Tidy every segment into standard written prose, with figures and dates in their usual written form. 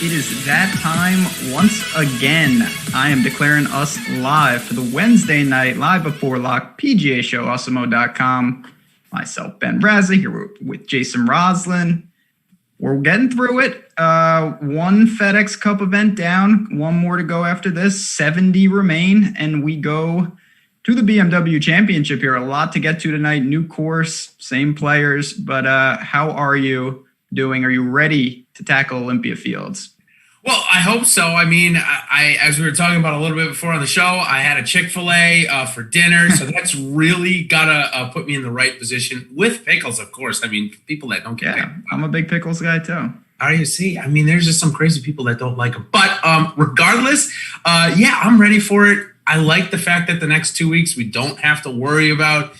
it is that time once again. I am declaring us live for the Wednesday night live before lock PGA show, Awesemo.com. Myself, Ben Raza, here with Jason Rouslin. We're getting through it. One FedEx Cup event down, one more to go after this. 70 remain, and we go to the BMW Championship here. A lot to get to tonight. New course, same players, but how are you doing? Are you ready to tackle Olympia Fields? Well, I hope so. I mean, I as we were talking about a little bit before on the show, I had a Chick-fil-A for dinner, so that's really got to put me in the right position with pickles, of course. I mean, people that don't get pickles. I'm a big pickles guy, too. How do you see? I mean, there's just some crazy people that don't like them. But regardless, I'm ready for it. I like the fact that the next 2 weeks we don't have to worry about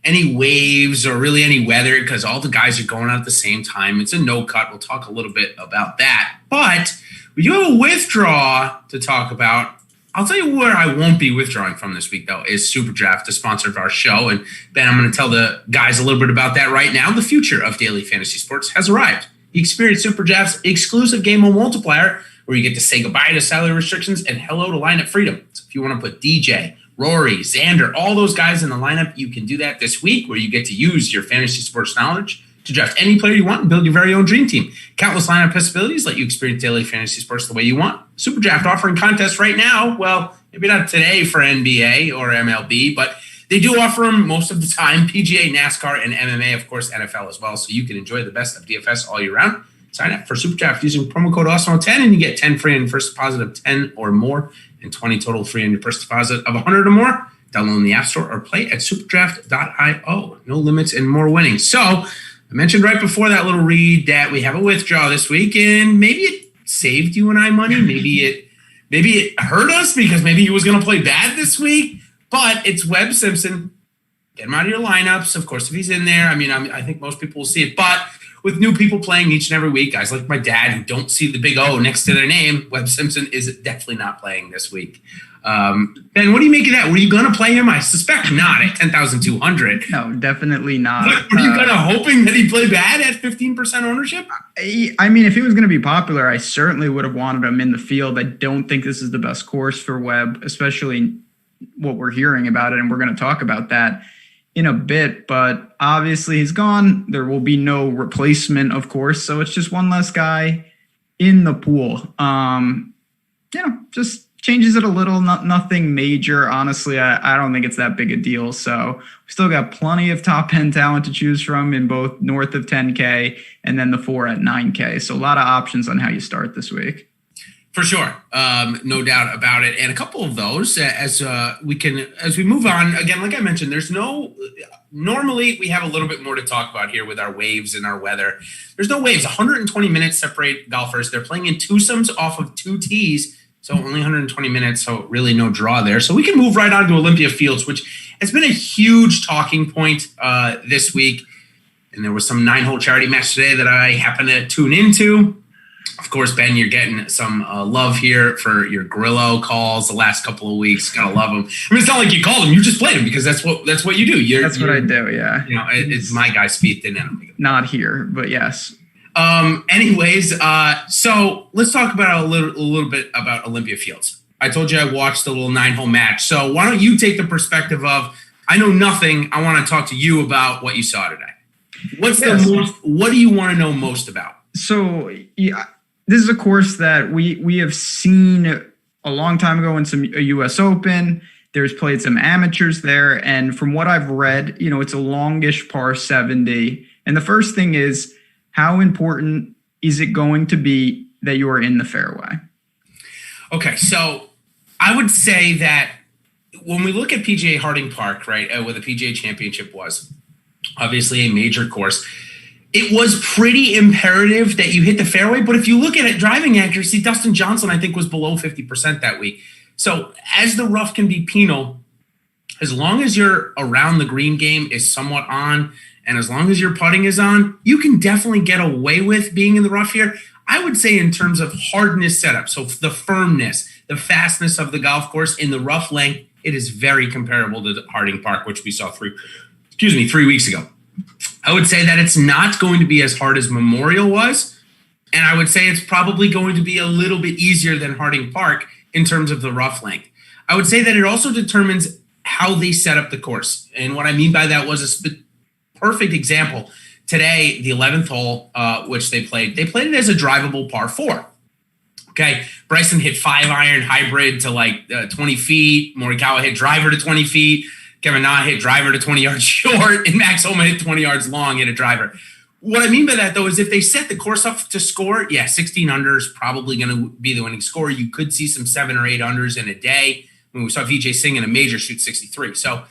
any waves or really any weather because all the guys are going out at the same time. It's a no cut. We'll talk a little bit about that. But we do have a withdraw to talk about. I'll tell you where I won't be withdrawing from this week, though, is SuperDraft, the sponsor of our show. And Ben, I'm going to tell the guys a little bit about that right now. The future of daily fantasy sports has arrived. You experience SuperDraft's exclusive game mode multiplier, where you get to say goodbye to salary restrictions and hello to lineup freedom. So if you want to put DJ, Rory, Xander, all those guys in the lineup, you can do that this week, where you get to use your fantasy sports knowledge to draft any player you want and build your very own dream team. Countless lineup possibilities let you experience daily fantasy sports the way you want. SuperDraft offering contests right now. Well, maybe not today for NBA or MLB, but they do offer them most of the time. PGA, NASCAR, and MMA, of course, NFL as well. So you can enjoy the best of DFS all year round. Sign up for SuperDraft using promo code Awesemo10 and you get 10 free on your first deposit of 10 or more and 20 total free on your first deposit of 100 or more. Download in the App Store or play at superdraft.io. No limits and more winning. So I mentioned right before that little read that we have a withdrawal this week, and maybe it saved you and I money. Maybe it hurt us because maybe he was going to play bad this week, but it's Webb Simpson. Get him out of your lineups. Of course, if he's in there, I think most people will see it, but with new people playing each and every week, guys like my dad who don't see the big O next to their name, Webb Simpson is definitely not playing this week. Ben, what do you make of that? Were you going to play him? I suspect not at 10,200. No, definitely not. Were you kind of hoping that he'd play bad at 15% ownership? I mean, if he was going to be popular, I certainly would have wanted him in the field. I don't think this is the best course for Webb, especially what we're hearing about it, and we're going to talk about that in a bit, but obviously he's gone. There will be no replacement, of course, so it's just one less guy in the pool. Just changes it a little, nothing major. Honestly, I don't think it's that big a deal. So we still got plenty of top end talent to choose from in both north of 10K and then the 4 at 9K. So a lot of options on how you start this week. For sure. No doubt about it. And a couple of those as we move on, again, like I mentioned, normally we have a little bit more to talk about here with our waves and our weather. There's no waves. 120 minutes separate golfers. They're playing in twosomes off of 2 tees. So only 120 minutes. So really no draw there. So we can move right on to Olympia Fields, which has been a huge talking point this week. And there was some 9-hole charity match today that I happened to tune into. Of course, Ben, you're getting some love here for your Grillo calls the last couple of weeks. Gotta love them. I mean, it's not like you called them; you just played them because that's what you do. That's what I do. Yeah, it's my guy Speed. Not here, but yes. Anyways, so let's talk about a little bit about Olympia Fields. I told you I watched the little 9-hole match. So why don't you take the perspective of I know nothing. I want to talk to you about what you saw today. What do you want to know most about? So yeah. This is a course that we have seen a long time ago in a U.S. Open. There's played some amateurs there. And from what I've read, it's a longish par 70. And the first thing is, how important is it going to be that you are in the fairway? Okay, so I would say that when we look at PGA Harding Park, right, where the PGA Championship was, obviously a major course, it was pretty imperative that you hit the fairway. But if you look at it, driving accuracy, Dustin Johnson, I think, was below 50% that week. So as the rough can be penal, as long as your around the green game is somewhat on, and as long as your putting is on, you can definitely get away with being in the rough here. I would say in terms of hardness setup, so the firmness, the fastness of the golf course in the rough length, it is very comparable to Harding Park, which we saw 3 weeks ago. I would say that it's not going to be as hard as Memorial was, And I would say it's probably going to be a little bit easier than Harding Park in terms of the rough length. I would say that it also determines how they set up the course. And what I mean by that was perfect example. Today, the 11th hole, which they played it as a drivable par 4. Okay, Bryson hit 5-iron hybrid to like 20 feet. Morikawa hit driver to 20 feet. Kevin Na hit driver to 20 yards short. And Max Homa hit 20 yards long, hit a driver. What I mean by that, though, is if they set the course up to score, 16 under is probably going to be the winning score. You could see some 7 or 8 unders in a day. When we saw Vijay Singh in a major shoot 63. So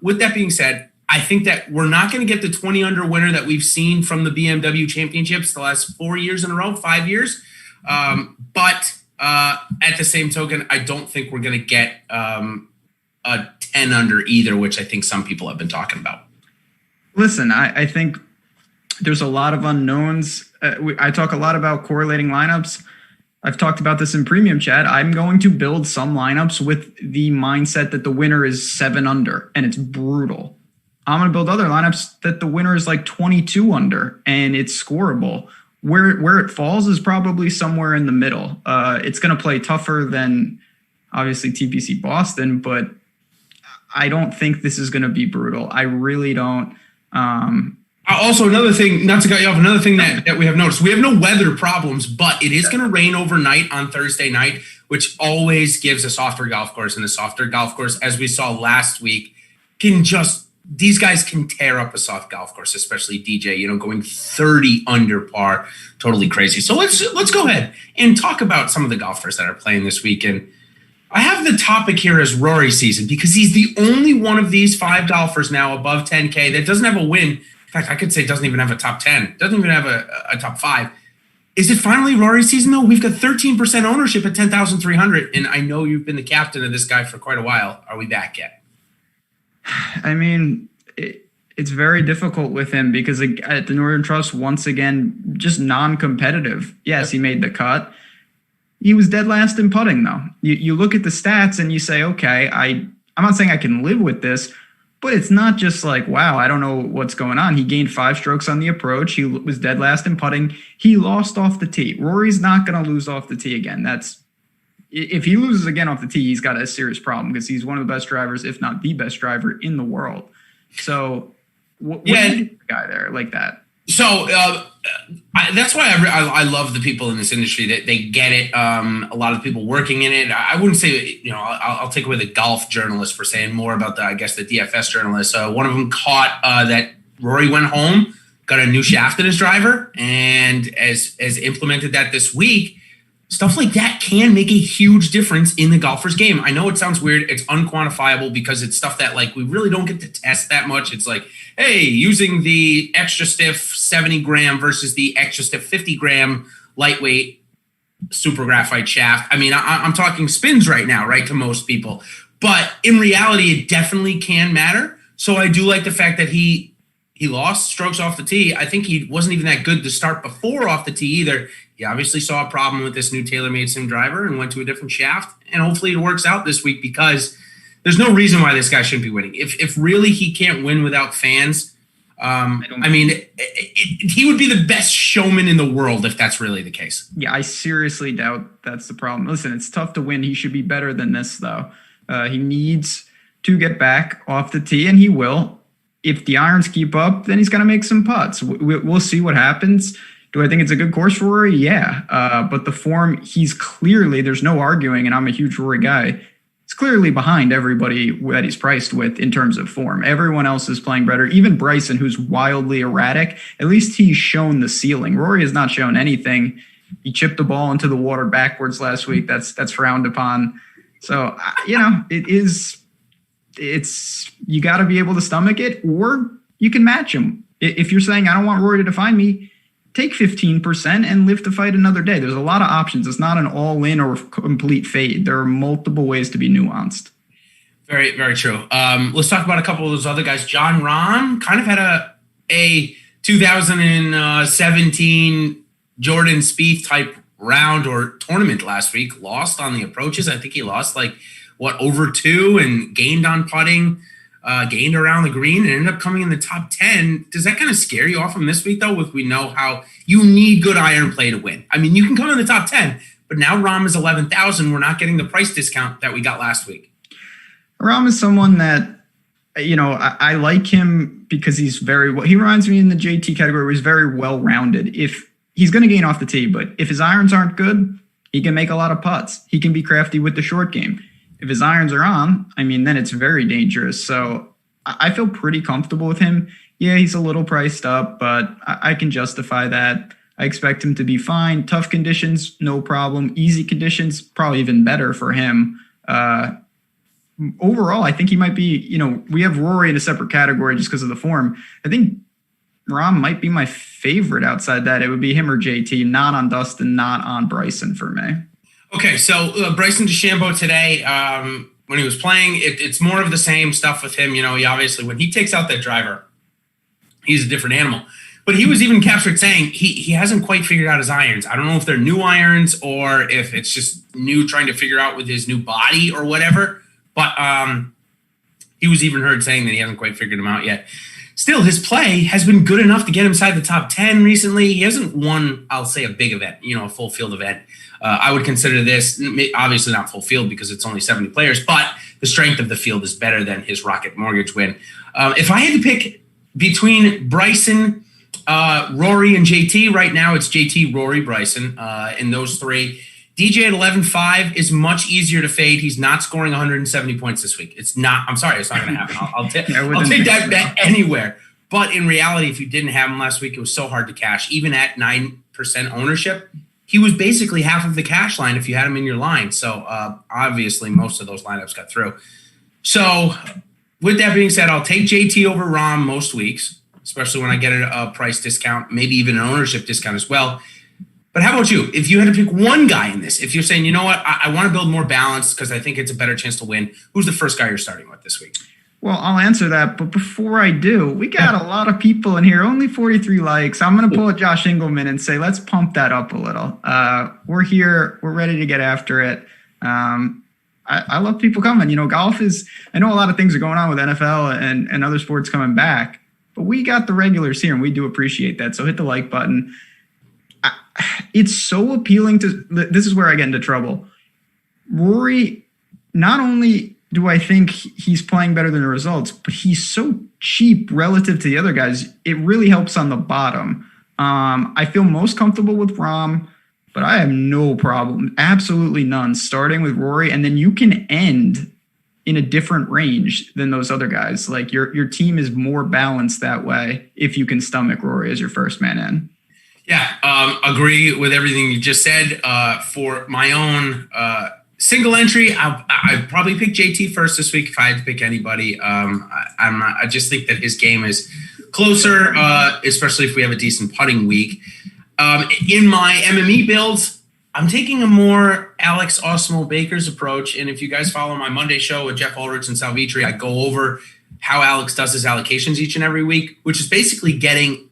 with that being said, I think that we're not going to get the 20 under winner that we've seen from the BMW Championships the last 4 years in a row, 5 years. But at the same token, I don't think we're going to get a 10 under either, which I think some people have been talking about. Listen, I think there's a lot of unknowns. I talk a lot about correlating lineups. I've talked about this in premium chat. I'm going to build some lineups with the mindset that the winner is 7 under and it's brutal. I'm going to build other lineups that the winner is like 22 under and it's scoreable. Where it falls is probably somewhere in the middle. It's going to play tougher than obviously TPC Boston, but I don't think this is going to be brutal. I really don't. Also, another thing, not to cut you off, another thing that we have noticed, we have no weather problems, but it is going to rain overnight on Thursday night, which always gives a softer golf course. And a softer golf course, as we saw last week, these guys can tear up a soft golf course, especially DJ, going 30 under par, totally crazy. So let's go ahead and talk about some of the golfers that are playing this weekend. I have the topic here as Rory season because he's the only one of these 5 golfers now above 10K that doesn't have a win. In fact, I could say doesn't even have a top 10, doesn't even have a top 5. Is it finally Rory's season, though? We've got 13% ownership at 10,300, and I know you've been the captain of this guy for quite a while. Are we back yet? I mean, it's very difficult with him because at the Northern Trust, once again, just non-competitive. Yes, he made the cut. He was dead last in putting, though. You look at the stats and you say, okay, I'm not saying I can live with this, but it's not just like, wow, I don't know what's going on. He gained 5 strokes on the approach. He was dead last in putting. He lost off the tee. Rory's not going to lose off the tee again. If he loses again off the tee, he's got a serious problem because he's one of the best drivers, if not the best driver in the world. So what do you do with a guy there like that? So that's why I love the people in this industry that they get it. A lot of people working in it. I wouldn't say, I'll take away the golf journalist for saying more about the DFS journalist. One of them caught that Rory went home, got a new shaft in his driver, and has implemented that this week. Stuff like that can make a huge difference in the golfer's game. I know it sounds weird. It's unquantifiable because it's stuff that we really don't get to test that much. It's like, hey, using the extra stiff 70 gram versus the extra stiff 50 gram lightweight super graphite shaft. I mean, I'm talking spins right now, right, to most people. But in reality, it definitely can matter. So I do like the fact that he lost strokes off the tee. I think he wasn't even that good to start before off the tee either. He obviously saw a problem with this new TaylorMade sim driver and went to a different shaft. And hopefully it works out this week because there's no reason why this guy shouldn't be winning. If really he can't win without fans, he would be the best showman in the world if that's really the case. Yeah, I seriously doubt that's the problem. Listen, it's tough to win. He should be better than this, though. He needs to get back off the tee, and he will. If the irons keep up, then he's going to make some putts. We'll see what happens. Do I think it's a good course for Rory? Yeah. But the form, there's no arguing, and I'm a huge Rory guy. He's clearly behind everybody that he's priced with in terms of form. Everyone else is playing better. Even Bryson, who's wildly erratic, at least he's shown the ceiling. Rory has not shown anything. He chipped the ball into the water backwards last week. That's frowned upon. So, it's you got to be able to stomach it, or you can match him. If you're saying, I don't want Rory to define me, take 15% and live to fight another day. There's a lot of options. It's not an all-in or complete fade. There are multiple ways to be nuanced. Very, very true. Let's talk about a couple of those other guys. John Rahm kind of had a 2017 Jordan Spieth type round or tournament last week. Lost on the approaches. I think he lost over 2 and gained on putting. gained around the green and ended up coming in the top 10. Does that kind of scare you off from this week, though, with we know how you need good iron play to win? I mean, you can come in the top 10, but now Rahm is 11,000. We're not getting the price discount that we got last week. Rahm is someone that, I like him because he reminds me in the JT category where he's very well-rounded. If he's going to gain off the tee, but if his irons aren't good, he can make a lot of putts. He can be crafty with the short game. If his irons are on, then it's very dangerous. So I feel pretty comfortable with him. Yeah, he's a little priced up, but I can justify that. I expect him to be fine. Tough conditions, no problem. Easy conditions, probably even better for him. Overall, I think he might be, we have Rory in a separate category just because of the form. I think Rahm might be my favorite outside that. It would be him or JT, not on Dustin, not on Bryson for me. Okay, so Bryson DeChambeau today, when he was playing, it's more of the same stuff with him. He obviously, when he takes out that driver, he's a different animal. But he was even captured saying he hasn't quite figured out his irons. I don't know if they're new irons or if it's just new trying to figure out with his new body or whatever. But he was even heard saying that he hasn't quite figured them out yet. Still, his play has been good enough to get him inside the top 10 recently. He hasn't won, I'll say, a big event, a full field event. I would consider this, obviously not full field because it's only 70 players, but the strength of the field is better than his Rocket Mortgage win. If I had to pick between Bryson, Rory, and JT, right now it's JT, Rory, Bryson, in those three. DJ at 11.5 is much easier to fade. He's not scoring 170 points this week. It's not going to happen. I'll take that bet anywhere. But in reality, if you didn't have him last week, it was so hard to cash. Even at 9% ownership, he was basically half of the cash line if you had him in your line. So obviously, most of those lineups got through. So with that being said, I'll take JT over Rahm most weeks, especially when I get a price discount, maybe even an ownership discount as well. But how about you? If you had to pick one guy in this, if you're saying, you know what, I want to build more balance because I think it's a better chance to win, who's the first guy you're starting with this week? Well, I'll answer that. But before I do, we got a lot of people in here, only 43 likes. I'm going to pull a Josh Engelman and say, let's pump that up a little. We're here. We're ready to get after it. I love people coming. Golf is, I know a lot of things are going on with NFL and other sports coming back, but we got the regulars here and we do appreciate that. So hit the like button. It's so appealing to, this is where I get into trouble. Rory, not only do I think he's playing better than the results, but he's so cheap relative to the other guys. It really helps on the bottom. I feel most comfortable with Rahm, but I have no problem, absolutely none, starting with Rory. And then you can end in a different range than those other guys. Like your team is more balanced that way if you can stomach Rory as your first man in. Yeah, agree with everything you just said. For my own single entry, I'd probably pick JT first this week if I had to pick anybody. I just think that his game is closer, especially if we have a decent putting week. In my MME builds, I'm taking a more Alex Awesemo Baker's approach. And if you guys follow my Monday show with Jeff Ulrich and Sal Vitri, I go over how Alex does his allocations each and every week, which is basically getting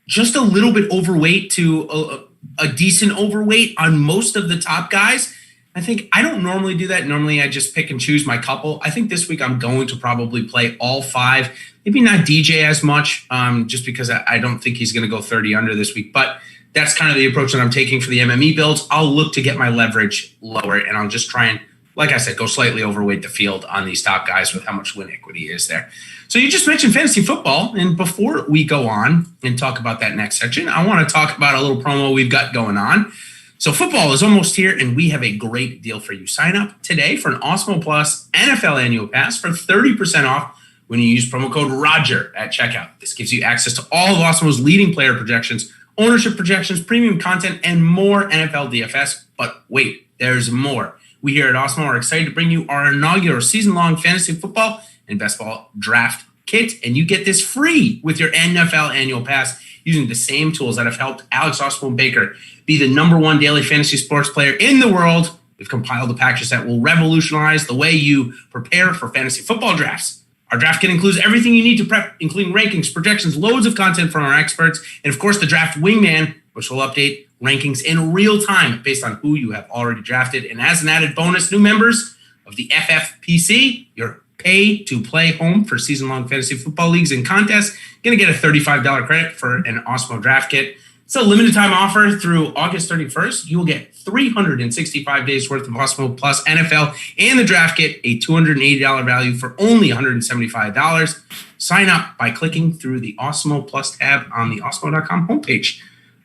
just a little bit overweight to a decent overweight on most of the top guys. I think I don't normally do that. Normally, I just pick and choose my couple. I think this week I'm going to probably play all five. Maybe not DJ as much, just because I don't think he's going to go 30 under this week. But that's kind of the approach that I'm taking for the MME builds. I'll look to get my leverage lower, and I'll just try and, like I said, go slightly overweight the field on these top guys with how much win equity is there. So you just mentioned fantasy football, and before we go on and talk about that next section, I want to talk about a little promo we've got going on. So football is almost here, and we have a great deal for you. Sign up today for an Awesemo Plus NFL Annual Pass for 30% off when you use promo code ROGER at checkout. This gives you access to all of Awesemo's leading player projections, ownership projections, premium content, and more NFL DFS. But wait, there's more. We here at Awesemo are excited to bring you our inaugural season-long fantasy football and best ball draft kit, and you get this free with your NFL Annual Pass using the same tools that have helped Alex Awesemo Baker be the #1 daily fantasy sports player in the world. We've compiled a package that will revolutionize the way you prepare for fantasy football drafts. Our draft kit includes everything you need to prep, including rankings, projections, loads of content from our experts, and of course the Draft Wingman, which will update rankings in real time based on who you have already drafted. And as an added bonus, new members of the FFPC, your pay to play home for season-long fantasy football leagues and contests. You're going to get a $35 credit for an Awesemo draft kit. It's a limited time offer through August 31st. You will get 365 days worth of Awesemo plus NFL and the draft kit, a $280 value for only $175. Sign up by clicking through the Awesemo Plus tab on the Awesemo.com homepage.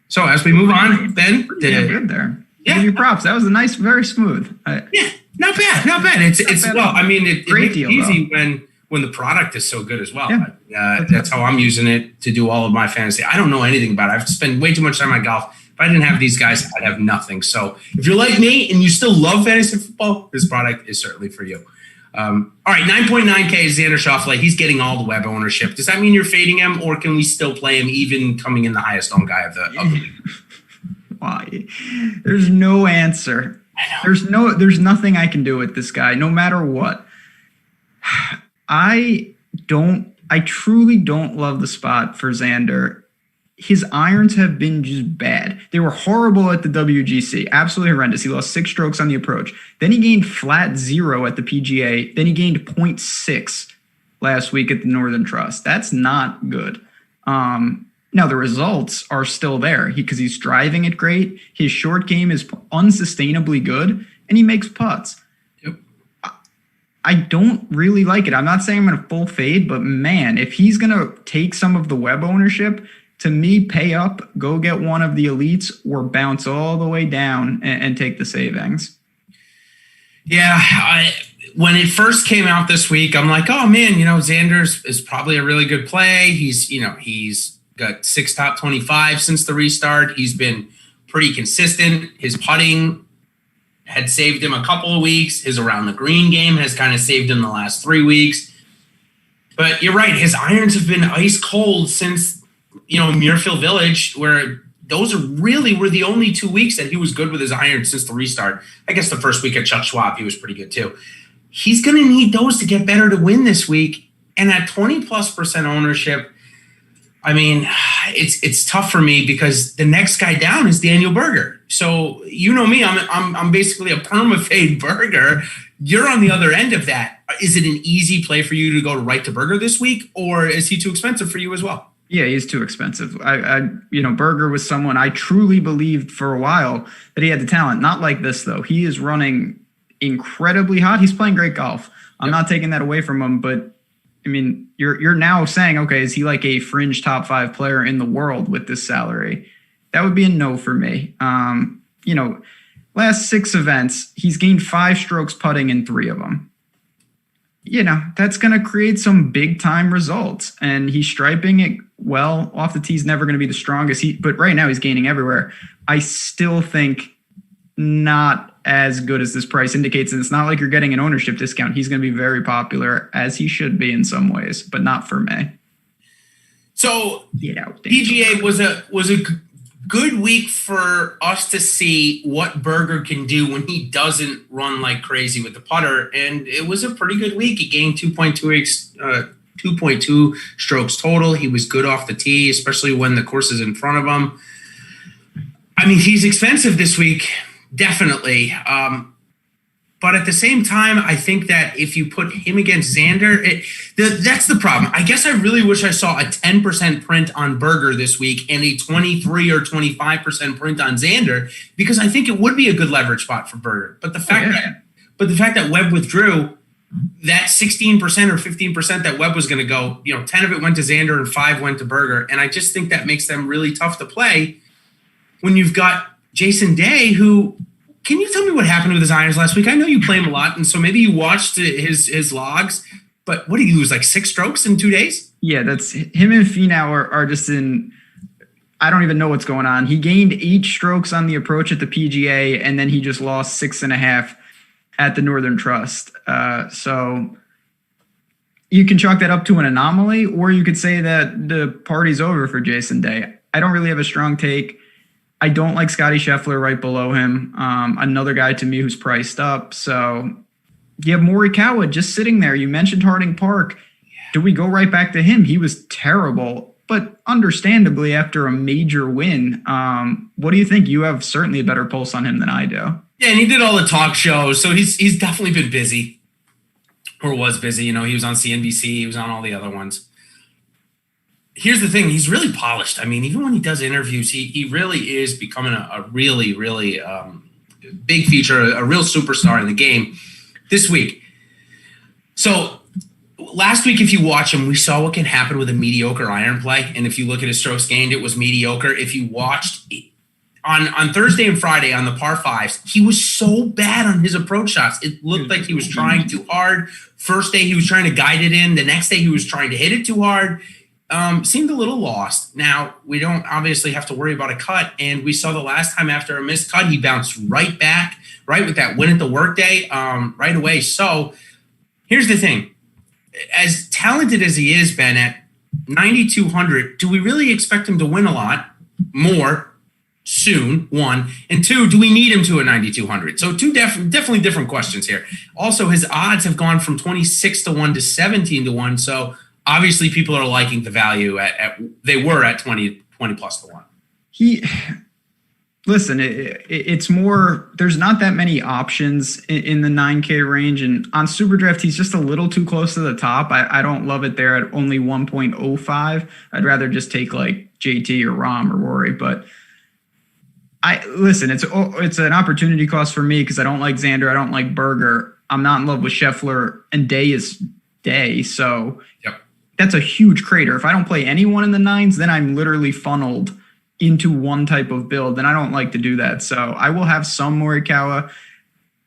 So as we move on, Ben, good there. Yeah, give you props. That was a nice, very smooth. Yeah, not bad. It's bad. well. I mean, it makes deal, it easy when the product is so good as well. Yeah. That's how I'm using it to do all of my fantasy. I don't know anything about it. I've spent way too much time on golf. If I didn't have these guys, I'd have nothing. So if you're like me and you still love fantasy football, this product is certainly for you. All right, 9.9K is Xander Schauffele. He's getting all the web ownership. Does that mean you're fading him, or can we still play him even coming in the highest owned guy of the league? Why? There's no answer. There's nothing I can do with this guy, no matter what. I truly don't love the spot for Xander. His irons have been just bad. They were horrible at the WGC, absolutely horrendous. He lost 6 strokes on the approach. Then he gained flat 0 at the PGA. Then he gained 0.6 last week at the Northern Trust. That's not good. Now, the results are still there because he's driving it great. His short game is unsustainably good, and he makes putts. Yep. I don't really like it. I'm not saying I'm going to full fade, but man, if he's going to take some of the web ownership, to me, pay up, go get one of the elites, or bounce all the way down and take the savings. Yeah, when it first came out this week, I'm like, oh man, Xander's is probably a really good play. He's got 6 top 25 since the restart. He's been pretty consistent. His putting had saved him a couple of weeks. His around the green game has kind of saved him the last 3 weeks. But you're right. His irons have been ice cold since, Muirfield Village, where those were the only 2 weeks that he was good with his irons since the restart. I guess the first week at Chuck Schwab, he was pretty good too. He's going to need those to get better to win this week. And at 20+% ownership, I mean, it's tough for me because the next guy down is Daniel Berger. So you know me, I'm basically a perma-fade Berger. You're on the other end of that. Is it an easy play for you to go right to Berger this week, or is he too expensive for you as well? Yeah, he's too expensive. Berger was someone I truly believed for a while that he had the talent. Not like this though. He is running incredibly hot. He's playing great golf. I'm not taking that away from him, but I mean, you're now saying, okay, is he like a fringe top 5 player in the world with this salary? That would be a no for me. Last 6 events, he's gained 5 strokes putting in 3 of them. That's going to create some big time results, and he's striping it well. Off the tee is never going to be the strongest, but right now he's gaining everywhere. I still think not as good as this price indicates, and it's not like you're getting an ownership discount. He's going to be very popular, as he should be in some ways, but not for me. So PGA was a good week for us to see what Berger can do when he doesn't run like crazy with the putter, and it was a pretty good week. He gained 2.2 strokes total. He was good off the tee, especially when the course is in front of him. I mean, he's expensive this week. Definitely. But at the same time, I think that if you put him against Xander, that's the problem. I guess I really wish I saw a 10% print on Berger this week and a 23 or 25% print on Xander, because I think it would be a good leverage spot for Berger. But the fact that Webb withdrew, that 16% or 15% that Webb was going to go, 10 of it went to Xander and 5 went to Berger. And I just think that makes them really tough to play when you've got Jason Day, who, can you tell me what happened with his irons last week? I know you play him a lot, and so maybe you watched his logs, but what did he lose, like 6 strokes in 2 days? Yeah, that's him and Finau are just in, I don't even know what's going on. He gained 8 strokes on the approach at the PGA, and then he just lost 6.5 at the Northern Trust. So you can chalk that up to an anomaly, or you could say that the party's over for Jason Day. I don't really have a strong take. I don't like Scotty Scheffler right below him. Another guy to me who's priced up. So you have Morikawa just sitting there. You mentioned Harding Park. Do we go right back to him? He was terrible, but understandably after a major win. What do you think? You have certainly a better pulse on him than I do. Yeah, and he did all the talk shows, so he's definitely been busy. or was busy. You know, he was on CNBC, he was on all the other ones. Here's the thing, he's really polished. I mean, even when he does interviews, he really is becoming a really, really big feature, a real superstar in the game this week. So last week, if you watch him, we saw what can happen with a mediocre iron play. And if you look at his strokes gained, it was mediocre. If you watched on Thursday and Friday on the par fives, he was so bad on his approach shots. It looked like he was trying too hard. First day, he was trying to guide it in. The next day, he was trying to hit it too hard. Seemed a little lost. Now, we don't obviously have to worry about a cut. And we saw the last time after a missed cut, he bounced right back, right with that win at the workday right away. So here's the thing. As talented as he is, Ben, at 9,200, do we really expect him to win a lot more soon, one? And two, do we need him to a 9,200? So two definitely different questions here. Also, his odds have gone from 26 to 1 to 17 to 1. So obviously people are liking the value they were at 20 plus to 1. Listen, it's more, there's not that many options in the 9K range. And on SuperDraft, he's just a little too close to the top. I don't love it there at only 1.05. I'd rather just take like JT or Rahm or Rory. But it's an opportunity cost for me because I don't like Xander. I don't like Berger. I'm not in love with Scheffler, and Day is Day. So That's a huge crater. If I don't play anyone in the nines, then I'm literally funneled into one type of build, and I don't like to do that. So I will have some Morikawa.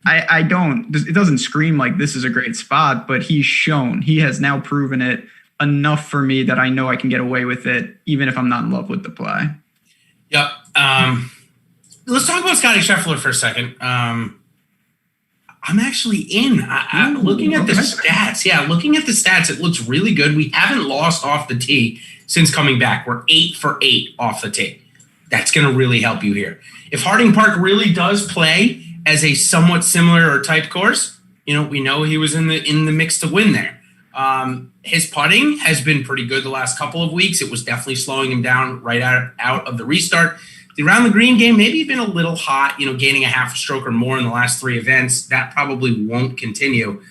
It doesn't scream like this is a great spot, but he has now proven it enough for me that I know I can get away with it, even if I'm not in love with the play. Yep. Let's talk about Scotty Scheffler for a second. I'm actually in. Looking at the stats. Yeah, looking at the stats, it looks really good. We haven't lost off the tee since coming back. We're 8 for 8 off the tee. That's going to really help you here. If Harding Park really does play as a somewhat similar or type course, we know he was in the mix to win there. His putting has been pretty good the last couple of weeks. It was definitely slowing him down right out of the restart. The around the green game, maybe been a little hot, gaining a half a stroke or more in the last 3 events. That probably won't continue.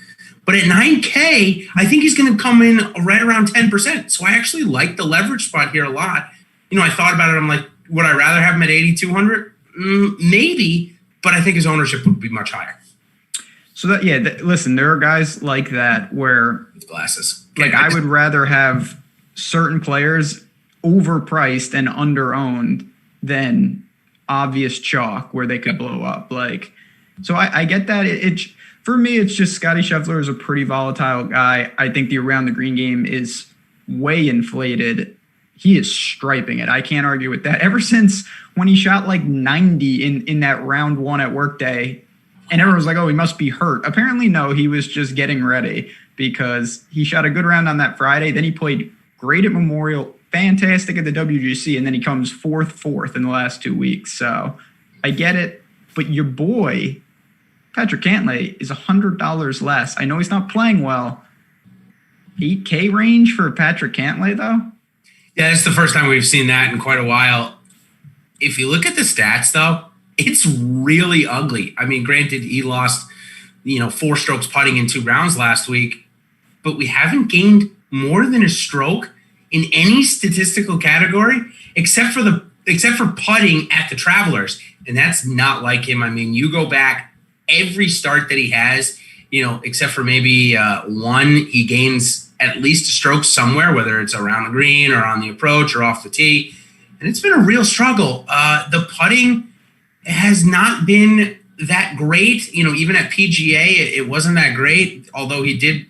But at 9K, I think he's going to come in right around 10%. So I actually like the leverage spot here a lot. I thought about it. I'm like, would I rather have him at 8,200? Maybe, but I think his ownership would be much higher. So listen, there are guys like that where with glasses. I would rather have certain players overpriced and underowned than obvious chalk where they could blow up. So I get that. For me, it's just Scotty Scheffler is a pretty volatile guy. I think the around the green game is way inflated. He is striping it. I can't argue with that. Ever since when he shot like 90 in that round 1 at workday, and everyone was like, oh, he must be hurt. Apparently, no, he was just getting ready because he shot a good round on that Friday. Then he played great at Memorial, fantastic at the WGC, and then he comes fourth in the last 2 weeks. So I get it. But your boy, Patrick Cantlay, is $100 less. I know he's not playing well. 8K range for Patrick Cantlay, though? Yeah, it's the first time we've seen that in quite a while. If you look at the stats, though, it's really ugly. I mean, granted, he lost, 4 strokes putting in 2 rounds last week, but we haven't gained more than a stroke in any statistical category except for putting at the Travelers, and that's not like him. I mean, you go back every start that he has, except for maybe one, he gains at least a stroke somewhere, whether it's around the green or on the approach or off the tee. And it's been a real struggle. The putting has not been that great. Even at PGA, it wasn't that great. Although he did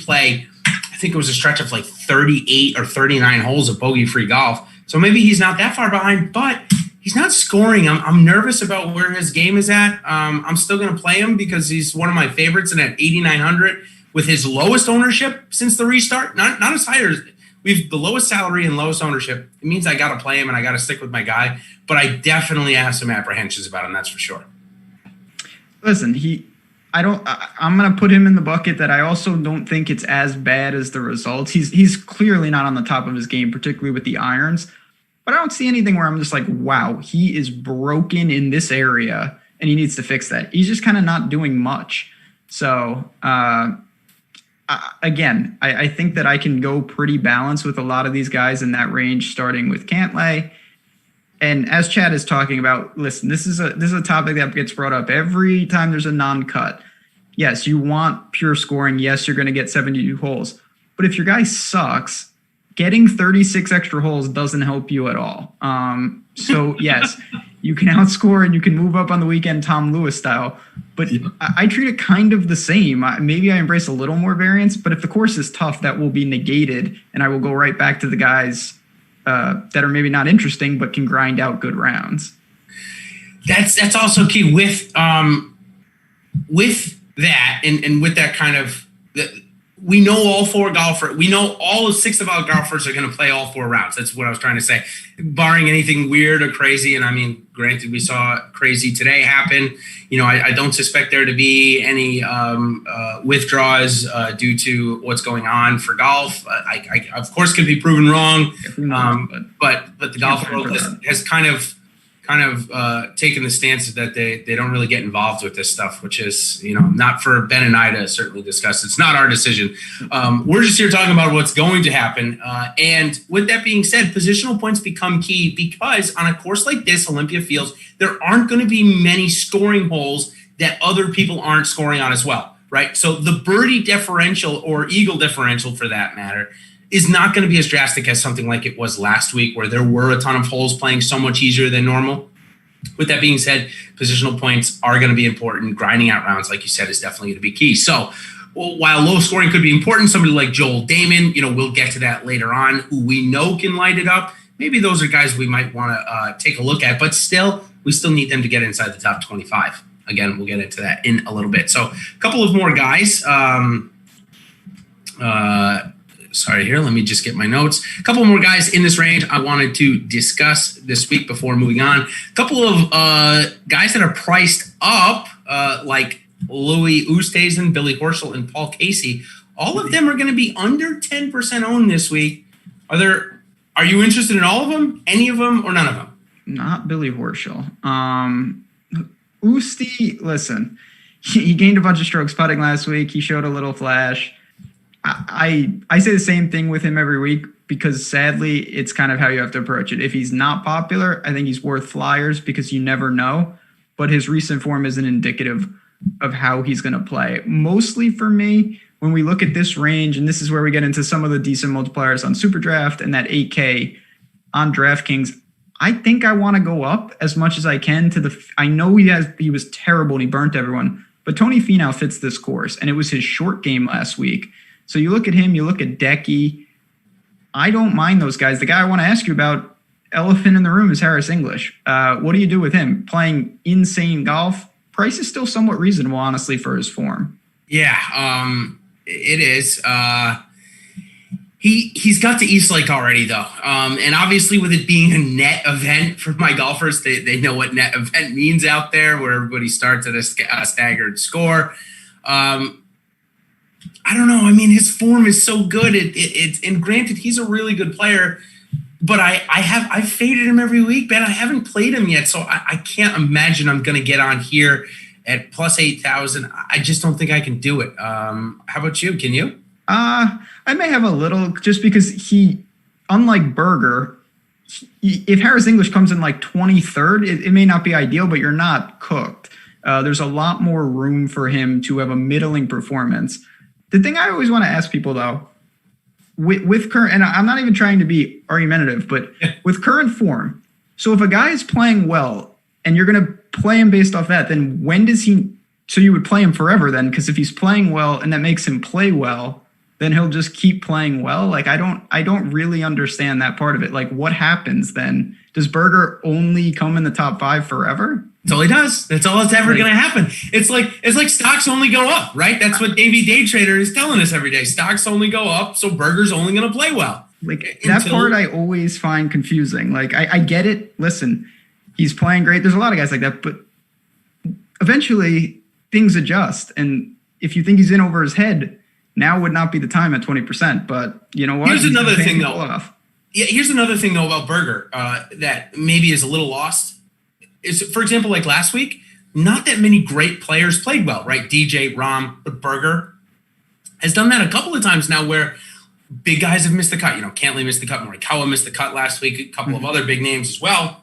play, I think it was a stretch of like 38 or 39 holes of bogey-free golf. So maybe he's not that far behind, but he's not scoring. I'm nervous about where his game is at. I'm still going to play him because he's one of my favorites, and at 8,900 with his lowest ownership since the restart, not as high as we've the lowest salary and lowest ownership. It means I got to play him and I got to stick with my guy, but I definitely have some apprehensions about him. That's for sure. Listen, I'm going to put him in the bucket that I also don't think it's as bad as the results. He's clearly not on the top of his game, particularly with the irons. But I don't see anything where I'm just like, wow, he is broken in this area and he needs to fix that. He's just kind of not doing much. So I think that I can go pretty balanced with a lot of these guys in that range, starting with Cantlay. And as Chad is talking about, listen, this is a topic that gets brought up every time there's a non-cut. Yes, you want pure scoring. Yes, you're going to get 72 holes. But if your guy sucks, getting 36 extra holes doesn't help you at all. So yes, you can outscore and you can move up on the weekend Tom Lewis style. But I treat it kind of the same. Maybe I embrace a little more variance, but if the course is tough, that will be negated. And I will go right back to the guys that are maybe not interesting, but can grind out good rounds. That's also key with that and with that kind of we know all four golfers. We know all 6 of our golfers are going to play all 4 rounds. That's what I was trying to say, barring anything weird or crazy. And I mean, granted, we saw crazy today happen. I don't suspect there to be any withdrawals due to what's going on for golf. I of course could be proven wrong, but the golf world has kind of taken the stance that they don't really get involved with this stuff, which is, not for Ben and I to certainly discuss. It's not our decision. We're just here talking about what's going to happen. And with that being said, positional points become key because on a course like this, Olympia Fields, there aren't going to be many scoring holes that other people aren't scoring on as well, right? So the birdie differential or eagle differential for that matter is not going to be as drastic as something like it was last week where there were a ton of holes playing so much easier than normal. With that being said, positional points are going to be important. Grinding out rounds, like you said, is definitely going to be key. So while low scoring could be important, somebody like Joel Damon, we'll get to that later on, who we know can light it up. Maybe those are guys we might want to take a look at, but we still need them to get inside the top 25. Again, we'll get into that in a little bit. So a couple of more guys. Sorry here, let me just get my notes. A couple more guys in this range I wanted to discuss this week before moving on. A couple of guys that are priced up, like Louis Oosthuizen, Billy Horschel, and Paul Casey. All of them are going to be under 10% owned this week. Are you interested in all of them, any of them, or none of them? Not Billy Horschel. Oosty, listen, he gained a bunch of strokes putting last week. He showed a little flash. I say the same thing with him every week because sadly it's kind of how you have to approach it. If he's not popular, I think he's worth flyers because you never know, but his recent form isn't indicative of how he's going to play. Mostly for me, when we look at this range, and this is where we get into some of the decent multipliers on SuperDraft and that 8K on DraftKings, I think I want to go up as much as I can to I know he was terrible and he burnt everyone, but Tony Finau fits this course and it was his short game last week. So you look at him, you look at Decky. I don't mind those guys. The guy I want to ask you about, elephant in the room, is Harris English. What do you do with him? Playing insane golf. Price is still somewhat reasonable, honestly, for his form. Yeah, it is. He's got to East Lake already, though. And obviously with it being a net event for my golfers, they know what net event means out there, where everybody starts at a staggered score. I don't know. I mean, his form is so good. And granted, he's a really good player, but I've faded him every week, Ben. I haven't played him yet, so I can't imagine I'm going to get on here at plus 8,000. I just don't think I can do it. How about you? Can you? I may have a little, just because unlike Berger, if Harris English comes in like 23rd, it may not be ideal, but you're not cooked. There's a lot more room for him to have a middling performance. The thing I always want to ask people, though, with current, and I'm not even trying to be argumentative, but with current form, so if a guy is playing well and you're going to play him based off that, then when does he, so you would play him forever then, because if he's playing well and that makes him play well, then he'll just keep playing well. Like, I don't really understand that part of it. Like, what happens then? Does Berger only come in the top 5 forever? That's all he does. That's all that's ever going to happen. It's like stocks only go up, right? That's what Davey Day Trader is telling us every day. Stocks only go up, so Berger's only going to play well. Like, that part I always find confusing. Like, I get it. Listen, he's playing great. There's a lot of guys like that, but eventually things adjust. And if you think he's in over his head, now would not be the time at 20%. But you know what? Here's another thing, though. Yeah, here's another thing, though, about Berger that maybe is a little lost. Is, for example, like last week, not that many great players played well, right? DJ, Rahm, but Berger. has done that a couple of times now where big guys have missed the cut. Cantley missed the cut. Morikawa missed the cut last week. A couple of other big names as well.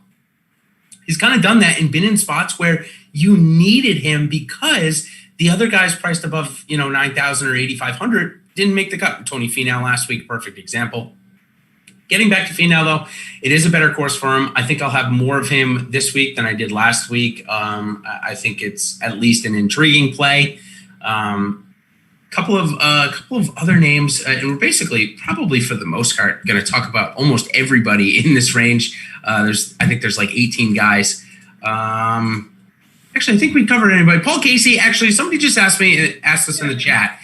He's kind of done that and been in spots where you needed him because the other guys priced above, 9,000 or 8,500 didn't make the cut. Tony Finau last week, perfect example. Getting back to Finau, though, it is a better course for him. I think I'll have more of him this week than I did last week. I think it's at least an intriguing play. Couple of other names, and we're basically probably for the most part going to talk about almost everybody in this range. I think there's like 18 guys. Actually, I think we covered anybody. Paul Casey. Actually, somebody just asked us in the chat.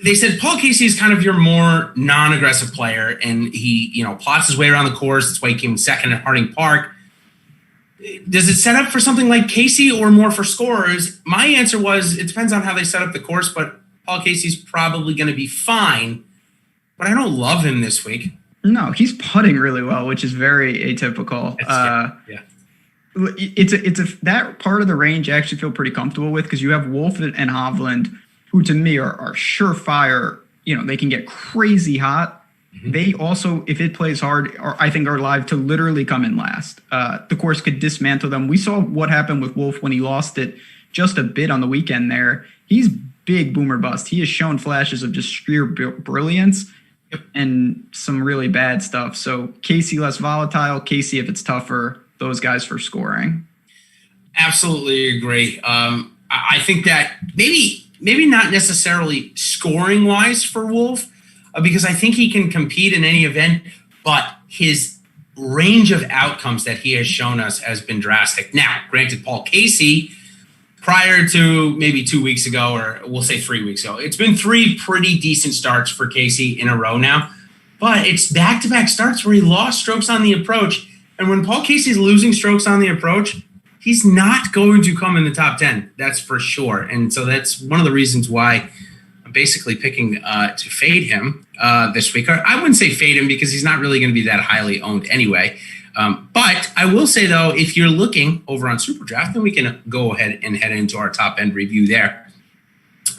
They said Paul Casey is kind of your more non-aggressive player, and he plots his way around the course. That's why he came second at Harding Park. Does it set up for something like Casey or more for scorers? My answer was it depends on how they set up the course, but Paul Casey's probably going to be fine, but I don't love him this week. No, he's putting really well, which is very atypical. Yeah. It's that part of the range I actually feel pretty comfortable with because you have Wolf and Hovland, who to me are surefire. They can get crazy hot. Mm-hmm. They also, if it plays hard, I think are live to literally come in last. The course could dismantle them. We saw what happened with Wolf when he lost it just a bit on the weekend there. He's big boomer bust. He has shown flashes of just sheer brilliance and some really bad stuff. So Casey less volatile. Casey, if it's tougher, those guys for scoring. Absolutely agree. I think that maybe not necessarily scoring wise for Wolf, because I think he can compete in any event, but his range of outcomes that he has shown us has been drastic. Now, granted, Paul Casey, prior to maybe 2 weeks ago, or we'll say 3 weeks ago, it's been 3 pretty decent starts for Casey in a row now, but it's back-to-back starts where he lost strokes on the approach. And when Paul Casey's losing strokes on the approach, he's not going to come in the top 10. That's for sure. And so that's one of the reasons why I'm basically picking to fade him this week. Or I wouldn't say fade him because he's not really going to be that highly owned anyway. But I will say, though, if you're looking over on SuperDraft, then we can go ahead and head into our top end review there.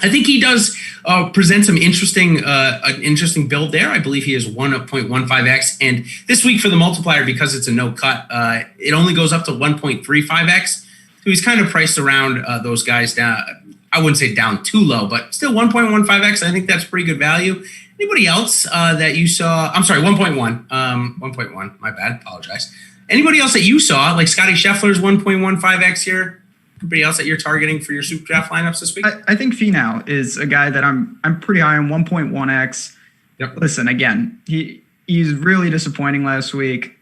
I think he does present some an interesting build there. I believe he is 1.15x. And this week for the multiplier, because it's a no cut, it only goes up to 1.35x. So he's kind of priced around those guys down. I wouldn't say down too low, but still 1.15x. I think that's pretty good value. Anybody else that you saw? I'm sorry, 1.1. 1.1. My bad. Apologize. Anybody else that you saw, like Scotty Scheffler's 1.15x here? Anybody else that you're targeting for your SuperDraft lineups this week? I think Finau is a guy that I'm pretty high on, 1.1x. Yep. Listen, again, he's really disappointing last week.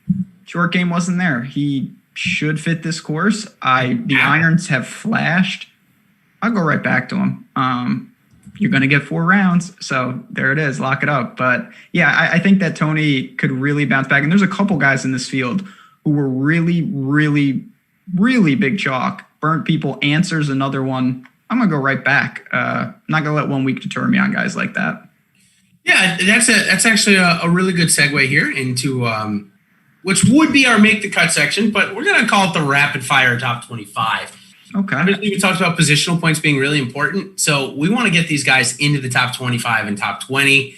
Short game wasn't there. He should fit this course. The irons have flashed. I'll go right back to him. You're going to get 4 rounds. So there it is. Lock it up. But yeah, I think that Tony could really bounce back. And there's a couple guys in this field who were really, really, really big chalk. Burnt people. Answers another one. I'm going to go right back. I'm not going to let 1 week deter me on guys like that. Yeah, that's actually a really good segue here into which would be our make the cut section, but we're going to call it the rapid fire top 25. Okay. Obviously, we talked about positional points being really important. So we want to get these guys into the top 25 and top 20,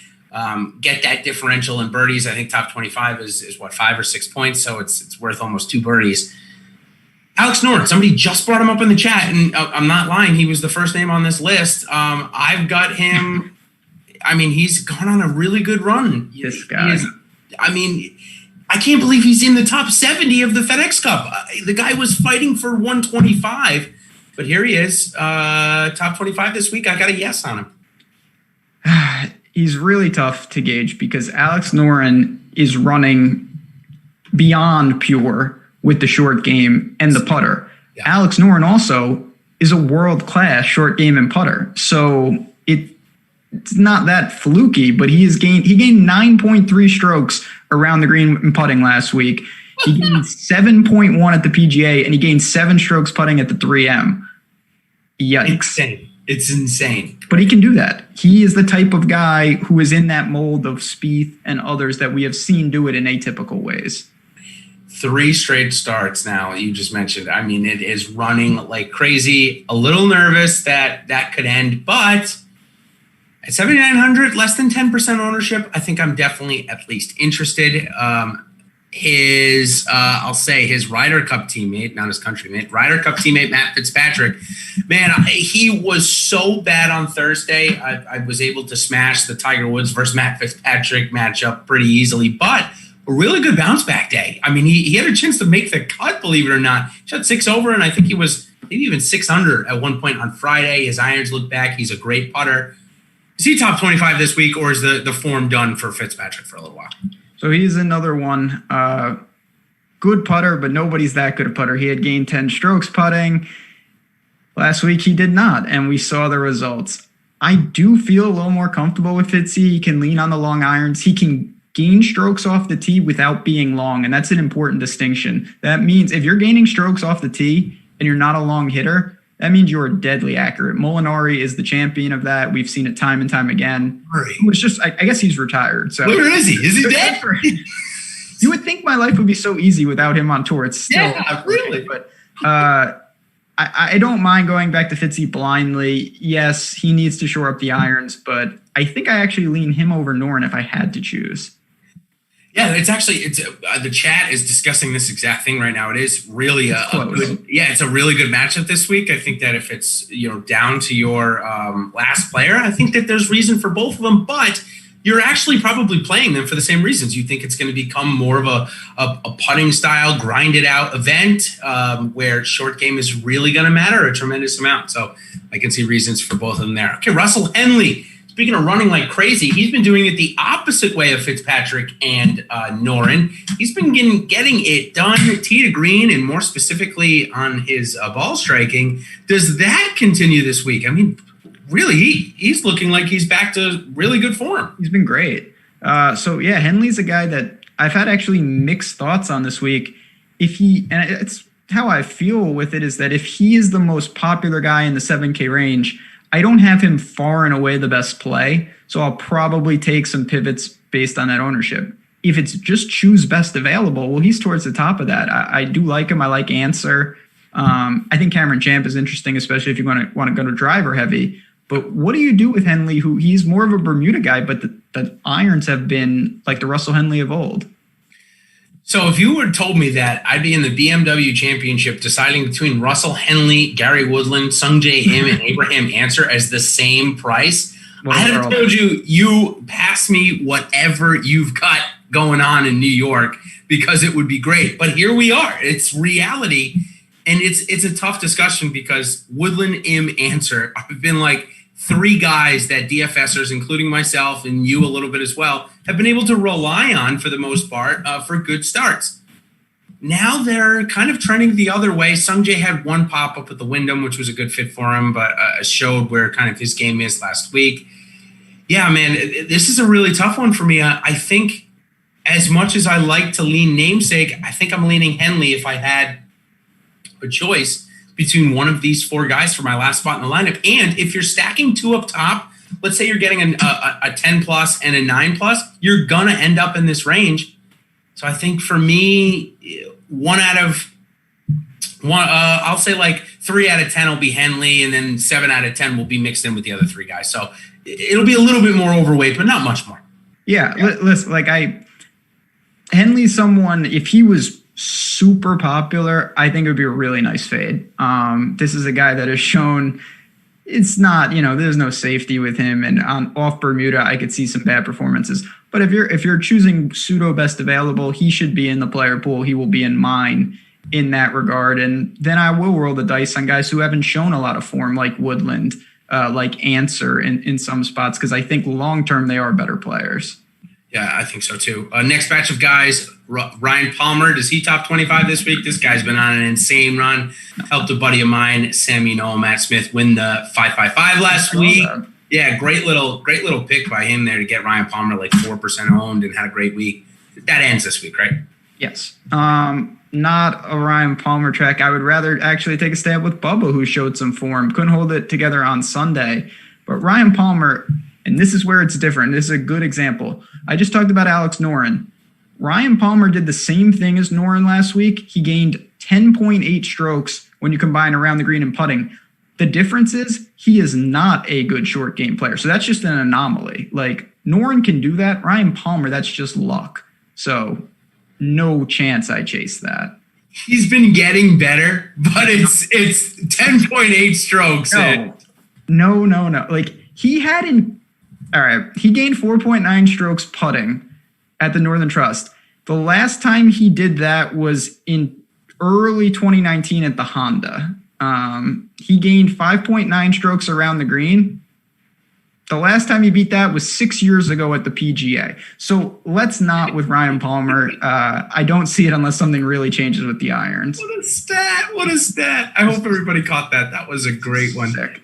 get that differential in birdies. I think top 25 is what, 5 or 6 points. So it's worth almost 2 birdies. Alex Noren, somebody just brought him up in the chat, and I'm not lying. He was the first name on this list. I've got him. I mean, he's gone on a really good run. This guy. I can't believe he's in the top 70 of the FedEx Cup. The guy was fighting for 125, but here he is, top 25 this week. I got a yes on him. He's really tough to gauge because Alex Noren is running beyond pure with the short game and the putter. Yeah. Alex Noren also is a world-class short game and putter. So it's not that fluky, but he gained 9.3 strokes around the green in putting last week. He gained 7.1 at the PGA, and he gained 7 strokes putting at the 3M. Yikes. It's insane. But he can do that. He is the type of guy who is in that mold of Spieth and others that we have seen do it in atypical ways. 3 straight starts now, you just mentioned. I mean, it is running like crazy. A little nervous that could end, but At 7,900, less than 10% ownership, I think I'm definitely at least interested. I'll say his Ryder Cup teammate, not his countrymate, Ryder Cup teammate, Matt Fitzpatrick, man, he was so bad on Thursday. I was able to smash the Tiger Woods versus Matt Fitzpatrick matchup pretty easily, but a really good bounce back day. I mean, he had a chance to make the cut, believe it or not. He shot 6 over, and I think he was maybe even 6 under at one point on Friday. His irons look back. He's a great putter. Is he top 25 this week, or is the form done for Fitzpatrick for a little while? So he's another one. Good putter, but nobody's that good a putter. He had gained 10 strokes putting. Last week he did not, and we saw the results. I do feel a little more comfortable with Fitzy. He can lean on the long irons. He can gain strokes off the tee without being long, and that's an important distinction. That means if you're gaining strokes off the tee and you're not a long hitter, that means you're deadly accurate. Molinari is the champion of that. We've seen it time and time again. It was just, I guess he's retired. So where is he? Is he dead? You would think my life would be so easy without him on tour. It's still really. But I don't mind going back to Fitzy blindly. Yes, he needs to shore up the irons, but I think I actually lean him over Noren if I had to choose. Yeah, the chat is discussing this exact thing right now. It is really it's a really good matchup this week. I think that if it's down to your last player, I think that there's reason for both of them, but you're actually probably playing them for the same reasons. You think it's going to become more of a putting style, grinded out event where short game is really going to matter a tremendous amount. So I can see reasons for both of them there. Okay, Russell Henley. Speaking of running like crazy, he's been doing it the opposite way of Fitzpatrick and Noren. He's been getting it done tee to green, and more specifically on his ball striking. Does that continue this week? I mean, really, he's looking like he's back to really good form. He's been great. Henley's a guy that I've had actually mixed thoughts on this week. And it's how I feel with it, is that if he is the most popular guy in the 7K range, I don't have him far and away the best play, so I'll probably take some pivots based on that ownership. If it's just choose best available, well, he's towards the top of that. I do like him. I like Answer. I think Cameron Champ is interesting, especially if you want to go to driver heavy. But what do you do with Henley, who he's more of a Bermuda guy, but the irons have been like the Russell Henley of old? So if you would have told me that I'd be in the BMW Championship deciding between Russell Henley, Gary Woodland, Sungjae Im, and Abraham Answer as the same price, I'd have told you pass me whatever you've got going on in New York because it would be great. But here we are. It's reality. And it's a tough discussion because Woodland, Im, Answer have been like 3 guys that DFSers, including myself and you a little bit as well, have been able to rely on for the most part for good starts. Now they're kind of trending the other way. Sungjae had one pop-up at the Wyndham, which was a good fit for him, but showed where kind of his game is last week. Yeah, man, this is a really tough one for me. I think as much as I like to lean namesake, I think I'm leaning Henley if I had a choice between one of these 4 guys for my last spot in the lineup. And if you're stacking 2 up top, let's say you're getting a 10 plus and a 9 plus, you're going to end up in this range. So I think for me, I'll say like 3 out of 10 will be Henley, and then 7 out of 10 will be mixed in with the other 3 guys. So it'll be a little bit more overweight, but not much more. Yeah. Listen, Henley's someone, if he was super popular, I think it would be a really nice fade. This is a guy that has shown it's not, there's no safety with him, and off Bermuda, I could see some bad performances. But if you're choosing pseudo best available, he should be in the player pool. He will be in mine in that regard. And then I will roll the dice on guys who haven't shown a lot of form, like Woodland, like Answer in some spots, because I think long-term they are better players. Yeah, I think so too. Next batch of guys, Ryan Palmer. Does he top 25 this week? This guy's been on an insane run. Helped a buddy of mine, Matt Smith, win the 555 last week. Yeah, great little pick by him there to get Ryan Palmer like 4% owned and had a great week. That ends this week, right? Yes. Not a Ryan Palmer track. I would rather actually take a stab with Bubba, who showed some form. Couldn't hold it together on Sunday. But Ryan Palmer, and this is where it's different. This is a good example. I just talked about Alex Noren. Ryan Palmer did the same thing as Noren last week. He gained 10.8 strokes when you combine around the green and putting. The difference is he is not a good short game player. So that's just an anomaly. Like Noren can do that. Ryan Palmer, that's just luck. So no chance I chase that. He's been getting better, but it's 10.8 strokes. No. Like he gained 4.9 strokes putting at the Northern Trust. The last time he did that was in early 2019 at the Honda. He gained 5.9 strokes around the green. The last time he beat that was 6 years ago at the PGA. So let's not with Ryan Palmer. I don't see it unless something really changes with the irons. What a stat. I hope everybody caught that. That was a great one. Sick.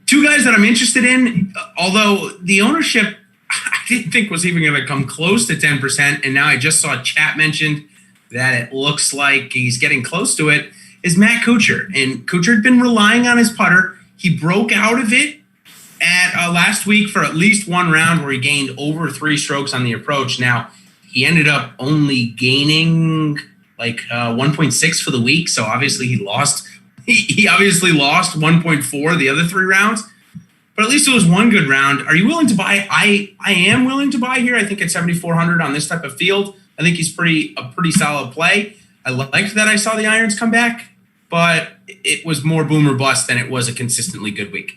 Two guys that I'm interested in, although the ownership I didn't think was even going to come close to 10%, and now I just saw chat mentioned that it looks like he's getting close to it, is Matt Kuchar. And Kuchar had been relying on his putter. He broke out of it at last week for at least one round where he gained over 3 strokes on the approach. Now, he ended up only gaining like 1.6 for the week, so obviously he lost. He obviously lost 1.4 the other 3 rounds, but at least it was one good round. Are you willing to buy? I am willing to buy here. I think at 7,400 on this type of field, I think he's a pretty solid play. I liked that I saw the irons come back, but it was more boom or bust than it was a consistently good week.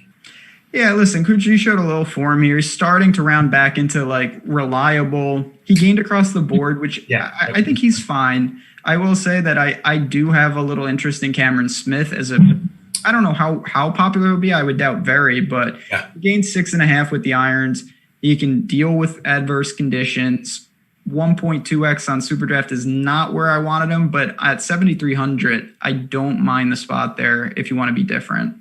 Yeah, listen, Kuchar showed a little form here. He's starting to round back into like reliable. He gained across the board, which I think he's fine. I will say that I do have a little interest in Cameron Smith as I don't know how popular it will be. I would doubt very, but he gained 6.5 with the irons. He can deal with adverse conditions. 1.2x on SuperDraft is not where I wanted him, but at 7,300, I don't mind the spot there if you want to be different.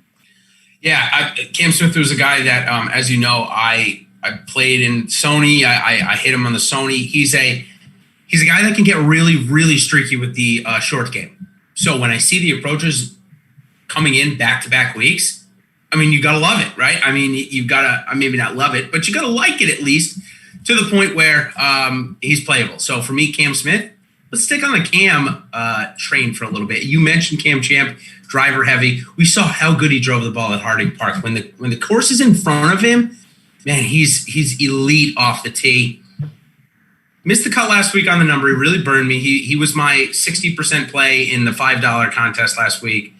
Yeah, Cam Smith was a guy that, as you know, I played in Sony. I hit him on the Sony. He's a guy that can get really, really streaky with the short game. So when I see the approaches coming in back-to-back weeks, I mean, you got to love it, right? I mean, you've got to maybe not love it, but you got to like it at least to the point where he's playable. So for me, Cam Smith, let's stick on the Cam train for a little bit. You mentioned Cam Champ, driver heavy. We saw how good he drove the ball at Harding Park. When the course is in front of him, man, he's elite off the tee. Missed the cut last week on the number. He really burned me. He was my 60% play in the $5 contest last week.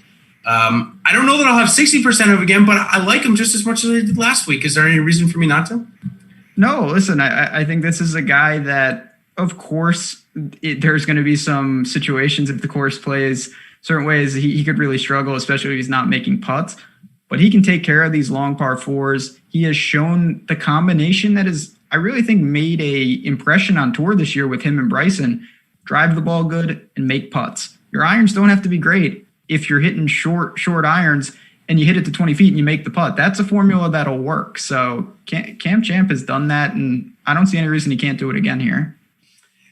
I don't know that I'll have 60% of him again, but I like him just as much as I did last week. Is there any reason for me not to? No, listen, I think this is a guy that, of course, there's going to be some situations if the course plays certain ways he could really struggle, especially if he's not making putts. But he can take care of these long par 4s. He has shown the combination that is, I really think, made a impression on tour this year with him and Bryson. Drive the ball good and make putts. Your irons don't have to be great. If you're hitting short irons and you hit it to 20 feet and you make the putt, that's a formula that'll work. So Cam Champ has done that, and I don't see any reason he can't do it again here.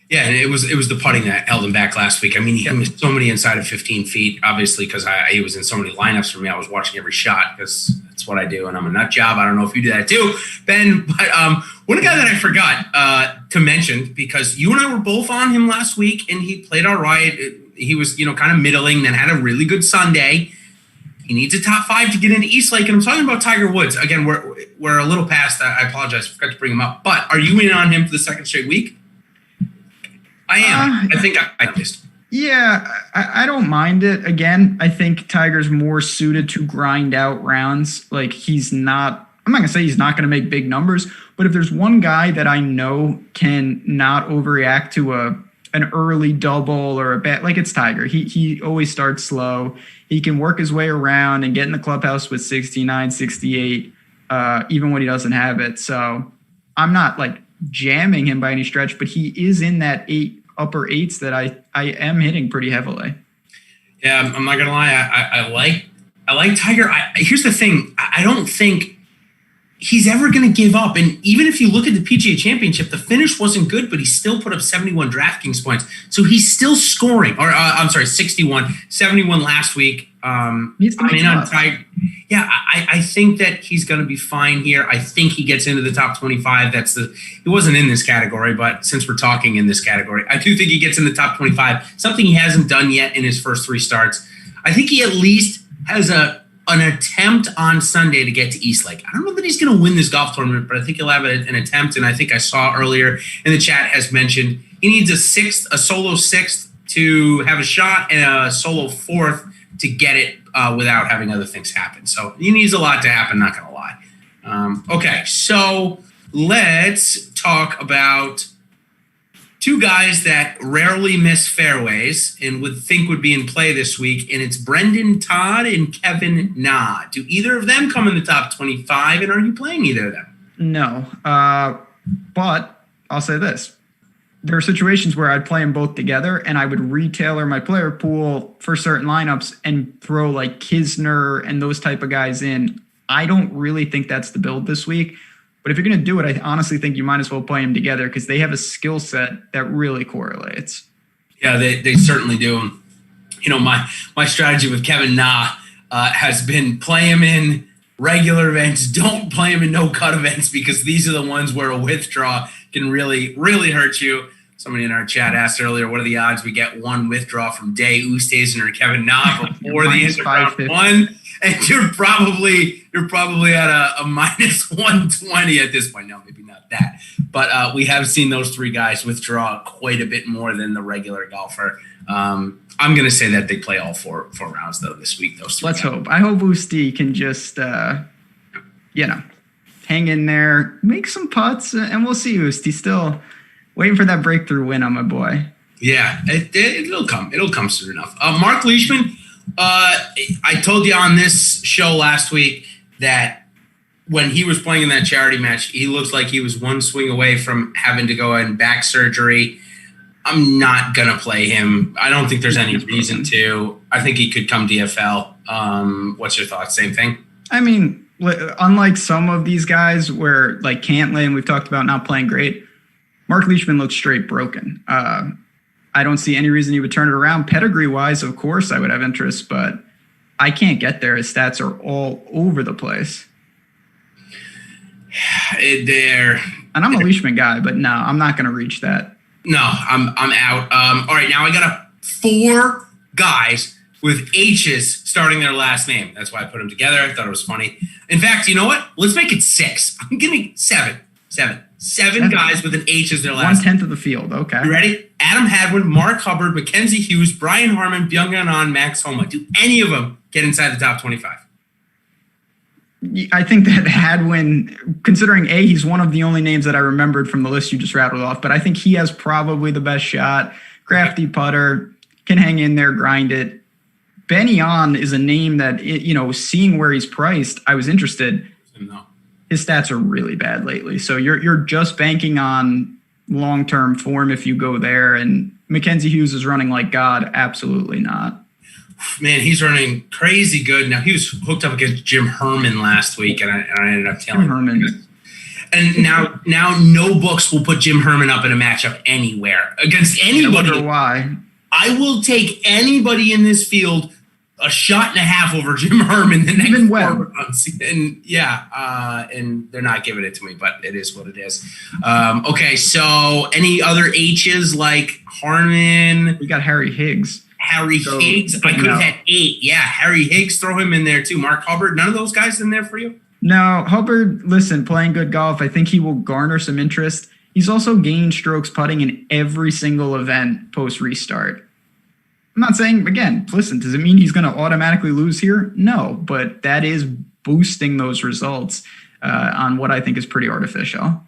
Yeah, and it was the putting that held him back last week. I mean, he missed so many inside of 15 feet, obviously, because he was in so many lineups for me. I was watching every shot because that's what I do, and I'm a nut job. I don't know if you do that too, Ben. But one guy that I forgot to mention, because you and I were both on him last week, and he played all right. He was, kind of middling, then had a really good Sunday. He needs a top 5 to get into East Lake, and I'm talking about Tiger Woods. Again, we're a little past that. I apologize. I forgot to bring him up. But are you in on him for the second straight week? I am. I think I missed. Yeah, I don't mind it. Again, I think Tiger's more suited to grind out rounds. Like, I'm not going to say he's not going to make big numbers, but if there's one guy that I know can not overreact to an early double or a bet, like, it's Tiger. He always starts slow. He can work his way around and get in the clubhouse with 69, 68, even when he doesn't have it. So I'm not like jamming him by any stretch, but he is in that upper 8s that I am hitting pretty heavily. Yeah, I'm not gonna lie. I like Tiger. Here's the thing. I don't think he's ever going to give up. And even if you look at the PGA Championship, the finish wasn't good, but he still put up 71 DraftKings points. So he's still scoring. Or 61, 71 last week. On Tiger. Yeah, I think that he's going to be fine here. I think he gets into the top 25. He wasn't in this category, but since we're talking in this category, I do think he gets in the top 25, something he hasn't done yet in his first 3 starts. I think he at least has a an attempt on Sunday to get to Eastlake. I don't know that he's going to win this golf tournament, but I think he'll have an attempt. And I think I saw earlier in the chat has mentioned he needs a solo sixth to have a shot and a solo fourth to get it without having other things happen. So he needs a lot to happen, not going to lie. Okay, so let's talk about two guys that rarely miss fairways and would be in play this week, and it's Brendan Todd and Kevin Na. Do either of them come in the top 25, and are you playing either of them? No, but I'll say this. There are situations where I'd play them both together, and I would retailer my player pool for certain lineups and throw like Kisner and those type of guys in. I don't really think that's the build this week. But if you're going to do it, I honestly think you might as well play them together because they have a skill set that really correlates. Yeah, they certainly do. You know, my strategy with Kevin Na has been play him in regular events, don't play him in no-cut events because these are the ones where a withdraw can really, really hurt you. Somebody in our chat asked earlier, what are the odds we get one withdraw from Day Oosthuizen or Kevin Na before the end of round one? And you're probably at a minus 120 at this point. No, maybe not that. But we have seen those three guys withdraw quite a bit more than the regular golfer. I'm going to say that they play all four rounds, though, this week. Those three Let's guys. hope. I hope Oosty can just, hang in there, make some putts, and we'll see Oosty. Still waiting for that breakthrough win on my boy. Yeah, it'll come. It'll come soon enough. Mark Leishman, I told you on this show last week that when he was playing in that charity match, he looks like he was one swing away from having to go in back surgery. I'm not going to play him. I don't think there's any reason to. I think he could come DFL. What's your thoughts? Same thing? I mean, unlike some of these guys where like Cantlay and we've talked about not playing great, Mark Leishman looks straight broken. I don't see any reason he would turn it around. Pedigree-wise, of course, I would have interest, but I can't get there. His stats are all over the place. And I'm a Leishman guy, but no, I'm not going to reach that. No, I'm out. All right, now I got 4 guys with H's starting their last name. That's why I put them together. I thought it was funny. In fact, you know what? Let's make it 6. I'm giving 7. 7 guys with an H as their last name. 1/10 of the field. Okay. You ready? Adam Hadwin, Mark Hubbard, Mackenzie Hughes, Brian Harmon, Byung-Hyun Ahn, Max Homa. Do any of them get inside the top 25? I think that Hadwin, considering he's one of the only names that I remembered from the list you just rattled off, but I think he has probably the best shot. Crafty putter, can hang in there, grind it. Benny On is a name that, seeing where he's priced, I was interested. No. His stats are really bad lately. So you're just banking on long-term form if you go there. And Mackenzie Hughes is running like God. Absolutely not. Man, he's running crazy good. Now, he was hooked up against Jim Herman last week, and I ended up telling him. And now no books will put Jim Herman up in a matchup anywhere against anybody. I wonder why. I will take anybody in this field a shot and a half over Jim Herman the next 4 rounds. And and they're not giving it to me, but it is what it is. Okay, so any other H's like Harmon? We got Harry Higgs. Higgs. I could have had 8. Yeah, Harry Higgs, throw him in there too. Mark Hubbard, none of those guys in there for you? No, Hubbard, listen, playing good golf, I think he will garner some interest. He's also gained strokes putting in every single event post-restart. I'm not saying, again, listen, does it mean he's going to automatically lose here? No, but that is boosting those results on what I think is pretty artificial.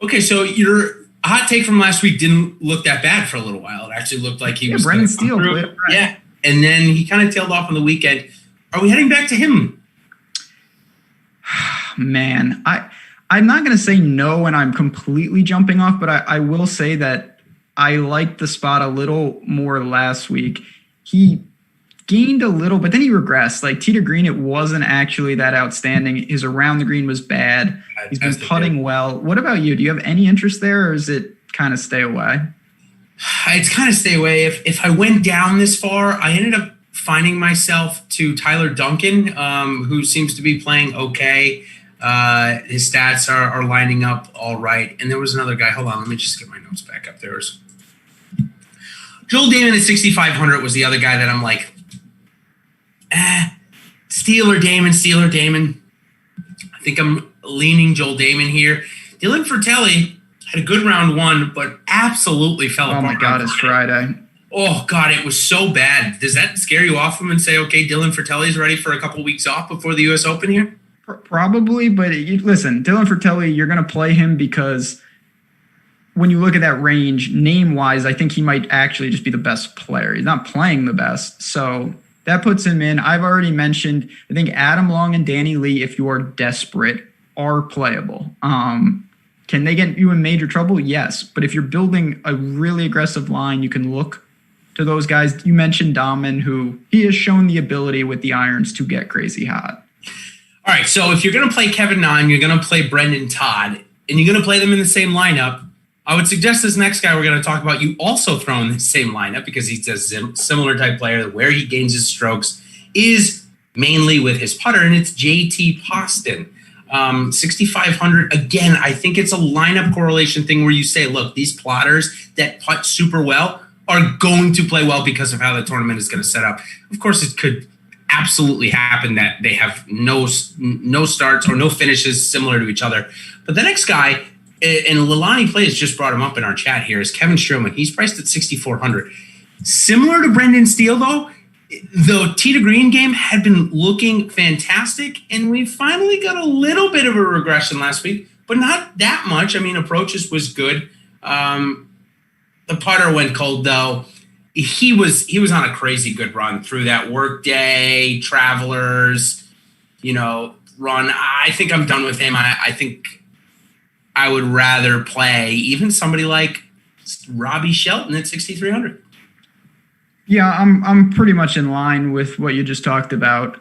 Okay, so your hot take from last week didn't look that bad for a little while. It actually looked like he was Brendan Steele played it right. Yeah, and then he kind of tailed off on the weekend. Are we heading back to him? Man, I'm not going to say no and I'm completely jumping off, but I will say that I liked the spot a little more last week. He gained a little, but then he regressed. Like tee to green, it wasn't actually that outstanding. His around the green was bad. He's been putting well. What about you? Do you have any interest there, or is it kind of stay away? It's kind of stay away. If I went down this far, I ended up finding myself to Tyler Duncan, who seems to be playing okay. His stats are lining up all right. And there was another guy. Hold on, let me just get my notes back up. There's Joel Damon at 6,500 was the other guy that I'm like, Steeler Damon. I think I'm leaning Joel Damon here. Dylan Fratelli had a good round one, but absolutely fell apart. Oh, my God, it's Friday. Oh, God, it was so bad. Does that scare you off him and say, okay, Dylan Fratelli's ready for a couple weeks off before the U.S. Open here? Probably, but listen, Dylan Fratelli, you're going to play him because when you look at that range, name-wise, I think he might actually just be the best player. He's not playing the best, so that puts him in. I've already mentioned, I think Adam Long and Danny Lee, if you are desperate, are playable. Can they get you in major trouble? Yes, but if you're building a really aggressive line, you can look to those guys. You mentioned Dahmen, who he has shown the ability with the irons to get crazy hot. All right, so if you're going to play Kevin Na, you're going to play Brendan Todd, and you're going to play them in the same lineup, I would suggest this next guy we're going to talk about, you also throw in the same lineup because he's a similar type player. Where he gains his strokes is mainly with his putter, and it's JT Poston. 6,500. Again, I think it's a lineup correlation thing where you say, look, these plotters that putt super well are going to play well because of how the tournament is going to set up. Of course, it could absolutely happen that they have no starts or no finishes similar to each other. But the next guy, and Lalani Plays just brought him up in our chat here, is Kevin Streelman. He's priced at 6,400. Similar to Brendan Steele, though, the tee to green game had been looking fantastic, and we finally got a little bit of a regression last week, but not that much. I mean, approaches was good. The putter went cold, though. He was on a crazy good run through that Workday, Travelers, run. I think I'm done with him. I think I would rather play even somebody like Robbie Shelton at 6,300. Yeah, I'm pretty much in line with what you just talked about.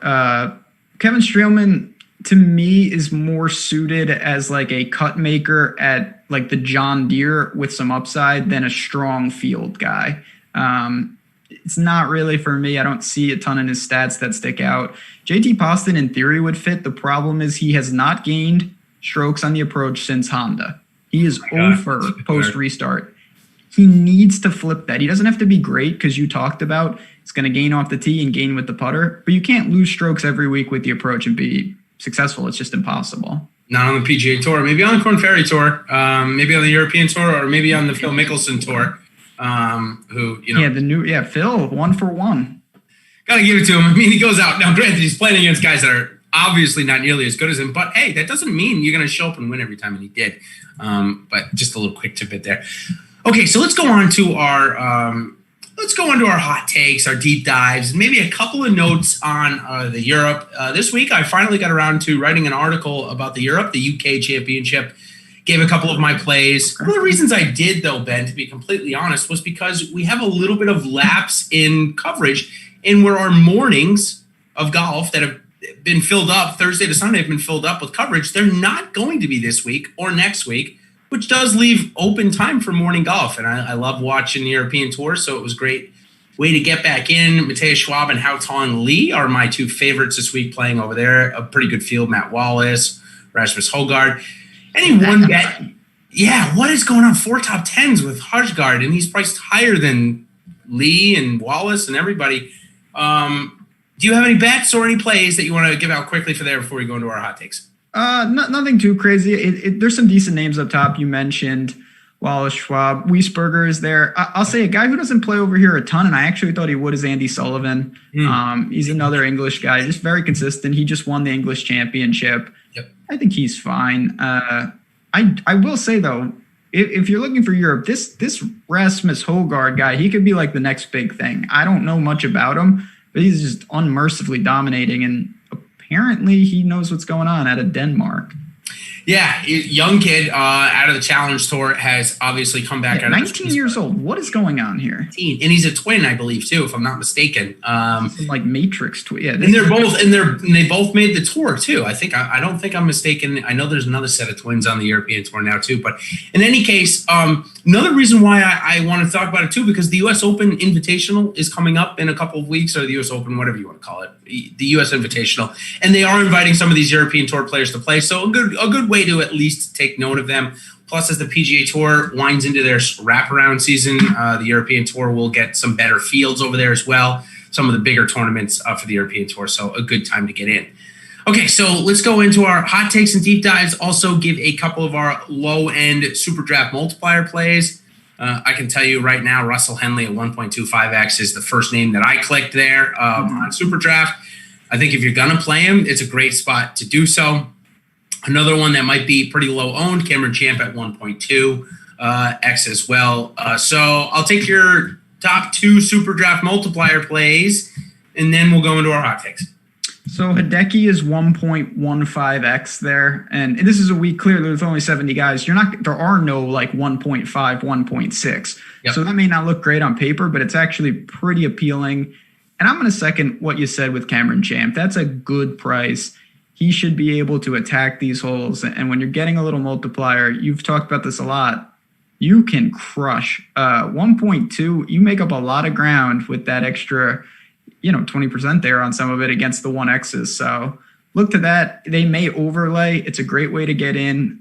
Kevin Streelman, to me, is more suited as like a cut maker at like the John Deere with some upside than a strong field guy. It's not really for me. I don't see a ton in his stats that stick out. JT Poston, in theory, would fit. The problem is he has not gained strokes on the approach since Honda. He is over post-restart. He needs to flip that. He doesn't have to be great because you talked about it's going to gain off the tee and gain with the putter, but you can't lose strokes every week with the approach and be successful. It's just impossible. Not on the PGA Tour. Maybe on the Corn Ferry Tour. Maybe on the European Tour, or maybe on the Phil Mickelson Tour. Phil, 1 for 1. Gotta give it to him. I mean, he goes out. Now, granted, he's playing against guys that are obviously not nearly as good as him, but hey, that doesn't mean you're going to show up and win every time, and he did. But just a little quick tidbit there. Okay, so let's go on to our hot takes, our deep dives, and maybe a couple of notes on the Europe. This week, I finally got around to writing an article about the Europe, the UK Championship. Gave a couple of my plays. One of the reasons I did, though, Ben, to be completely honest, was because we have a little bit of lapse in coverage, and where our mornings of golf that have been filled up, Thursday to Sunday have been filled up with coverage. They're not going to be this week or next week, which does leave open time for morning golf. And I love watching the European Tour, so it was a great way to get back in. Matthias Schwab and Hao Tong Lee are my two favorites this week playing over there. A pretty good field. Matt Wallace, Rasmus Højgaard. Any one bet? Yeah, what is going on? 4 top 10s with Højgaard, and he's priced higher than Lee and Wallace and everybody. Do you have any bets or any plays that you want to give out quickly for there before we go into our hot takes? Nothing too crazy. There's some decent names up top. You mentioned Wallace, Schwab, Wiesberger is there. I'll say a guy who doesn't play over here a ton, and I actually thought he would, is Andy Sullivan. He's another English guy, just very consistent. He just won the English Championship. Yep. I think he's fine. I will say, though, if you're looking for Europe, this Rasmus Højgaard guy, he could be like the next big thing. I don't know much about him, but he's just unmercifully dominating, and apparently he knows what's going on out of Denmark. Yeah, young kid out of the Challenge Tour has obviously come back. Yeah, 19 years old. What is going on here? 19. And he's a twin, I believe, too, if I'm not mistaken. Some like Matrix twin. Yeah, and they both made the tour too. I don't think I'm mistaken. I know there's another set of twins on the European Tour now too. But in any case, another reason why I want to talk about it too, because the U.S. Open Invitational is coming up in a couple of weeks, or the U.S. Open, whatever you want to call it, the U.S. Invitational, and they are inviting some of these European Tour players to play. So a good way to at least take note of them. Plus, as the PGA Tour winds into their wraparound season, the European Tour will get some better fields over there as well. some of the bigger tournaments for the European Tour. So a good time to get in. Okay, so let's go into our hot takes and deep dives. Also give a couple of our low-end SuperDraft multiplier plays. I can tell you right now, Russell Henley at 1.25x is the first name that I clicked there on SuperDraft. I think if you're going to play him, it's a great spot to do so. Another one that might be pretty low owned, Cameron Champ at 1.2x as well. So I'll take your top 2 SuperDraft multiplier plays, and then we'll go into our hot takes. So Hideki is 1.15x there, and this is a week clearly with only 70 guys. There are no like 1.5, 1.6. Yep. So that may not look great on paper, but it's actually pretty appealing. And I'm going to second what you said with Cameron Champ. That's a good price. He should be able to attack these holes. And when you're getting a little multiplier, you've talked about this a lot, you can crush 1.2. You make up a lot of ground with that extra 20% there on some of it against the 1Xs. So look to that. They may overlay. It's a great way to get in.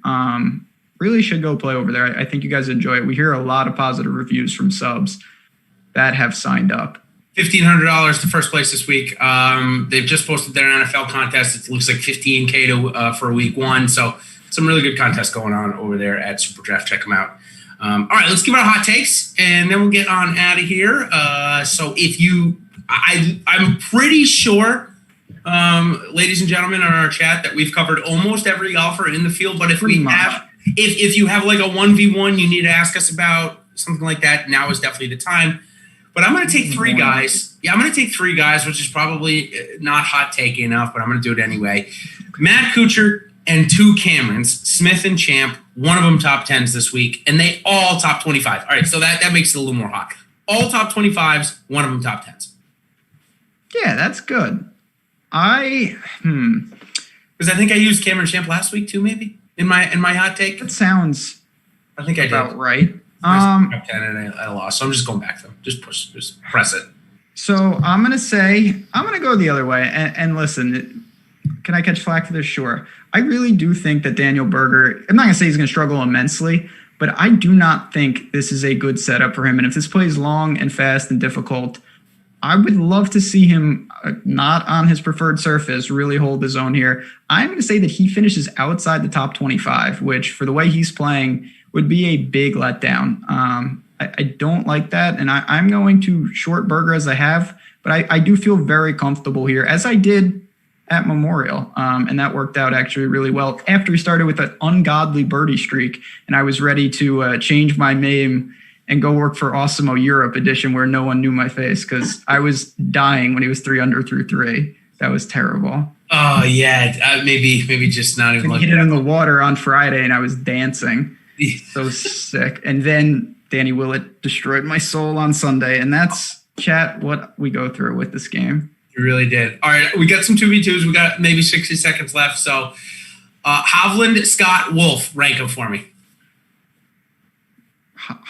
Really should go play over there. I think you guys enjoy it. We hear a lot of positive reviews from subs that have signed up. $1,500 to first place this week. They've just posted their NFL contest. It looks like $15K for week 1. So some really good contests going on over there at SuperDraft. Check them out. All right, let's give our hot takes, and then we'll get on out of here. So if you... I'm pretty sure, ladies and gentlemen, on our chat that we've covered almost every golfer in the field. But if if you have like a 1v1 you need to ask us about, something like that, now is definitely the time. But I'm going to take 3 guys. Yeah, I'm going to take 3 guys, which is probably not hot take enough, but I'm going to do it anyway. Matt Kuchar and 2 Camerons, Smith and Champ, one of them top 10s this week, and they all top 25. All right, so that makes it a little more hot. All top 25s, one of them top 10s. Yeah, that's good. Because I think I used Cameron Champ last week too, maybe in my hot take. That sounds I think I about did. Right. Top 10 and I lost, so I'm just going back to them. Just press it. So I'm gonna go the other way. And listen, can I catch flack for this? Sure. I really do think that Daniel Berger, I'm not gonna say he's gonna struggle immensely, but I do not think this is a good setup for him. And if this plays long and fast and difficult, I would love to see him not on his preferred surface really hold his own here. I'm going to say that he finishes outside the top 25, which for the way he's playing would be a big letdown. I don't like that, and I'm going to short Berger as I have, but I do feel very comfortable here, as I did at Memorial, and that worked out actually really well. After he started with an ungodly birdie streak, and I was ready to change my name and go work for Awesemo Europe edition where no one knew my face because I was dying when he was 3 under through 3. That was terrible. Oh, yeah. Maybe just not even. He hit it in the water on Friday and I was dancing. So sick. And then Danny Willett destroyed my soul on Sunday. And that's, chat, what we go through with this game. You really did. All right. We got some 2v2s. We got maybe 60 seconds left. So Hovland, Scott, Wolf, rank them for me.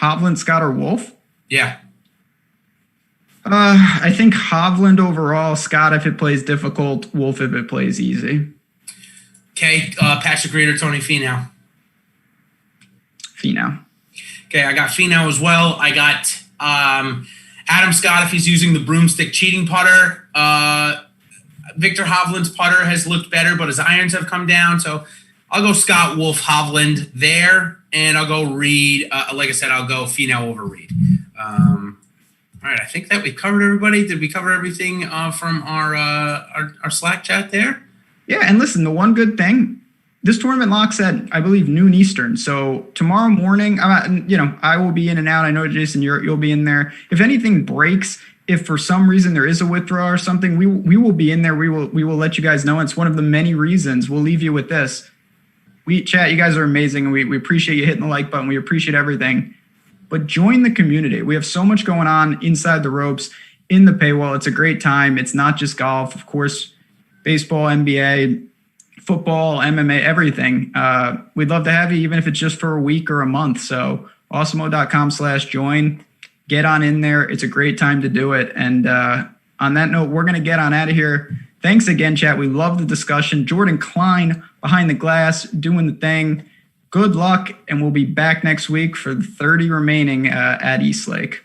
Hovland, Scott, or Wolf? Yeah. I think Hovland overall, Scott if it plays difficult, Wolf if it plays easy. Okay, Patrick Reed or Tony Finau? Finau. Okay, I got Finau as well. I got Adam Scott if he's using the broomstick cheating putter. Victor Hovland's putter has looked better, but his irons have come down. So I'll go Scott, Wolf, Hovland there. And I'll go Reed. Like I said, I'll go Finau over Reed. All right, I think that we covered everybody. Did we cover everything from our Slack chat there? Yeah, and listen, the one good thing, this tournament locks at, I believe, noon Eastern. So tomorrow morning, I will be in and out. I know, Jason, you'll be in there. If anything breaks, if for some reason there is a withdrawal or something, we will be in there. We will let you guys know. It's one of the many reasons. We'll leave you with this. Chat, you guys are amazing, and we appreciate you hitting the like button. We appreciate everything. But join the community. We have so much going on inside the ropes, in the paywall. It's a great time. It's not just golf. Of course, baseball, NBA, football, MMA, everything. We'd love to have you, even if it's just for a week or a month. So awesemo.com/join. Get on in there. It's a great time to do it. And on that note, we're going to get on out of here. Thanks again, chat. We love the discussion. Jordan Klein behind the glass, doing the thing. Good luck, and we'll be back next week for the 30 remaining at Eastlake.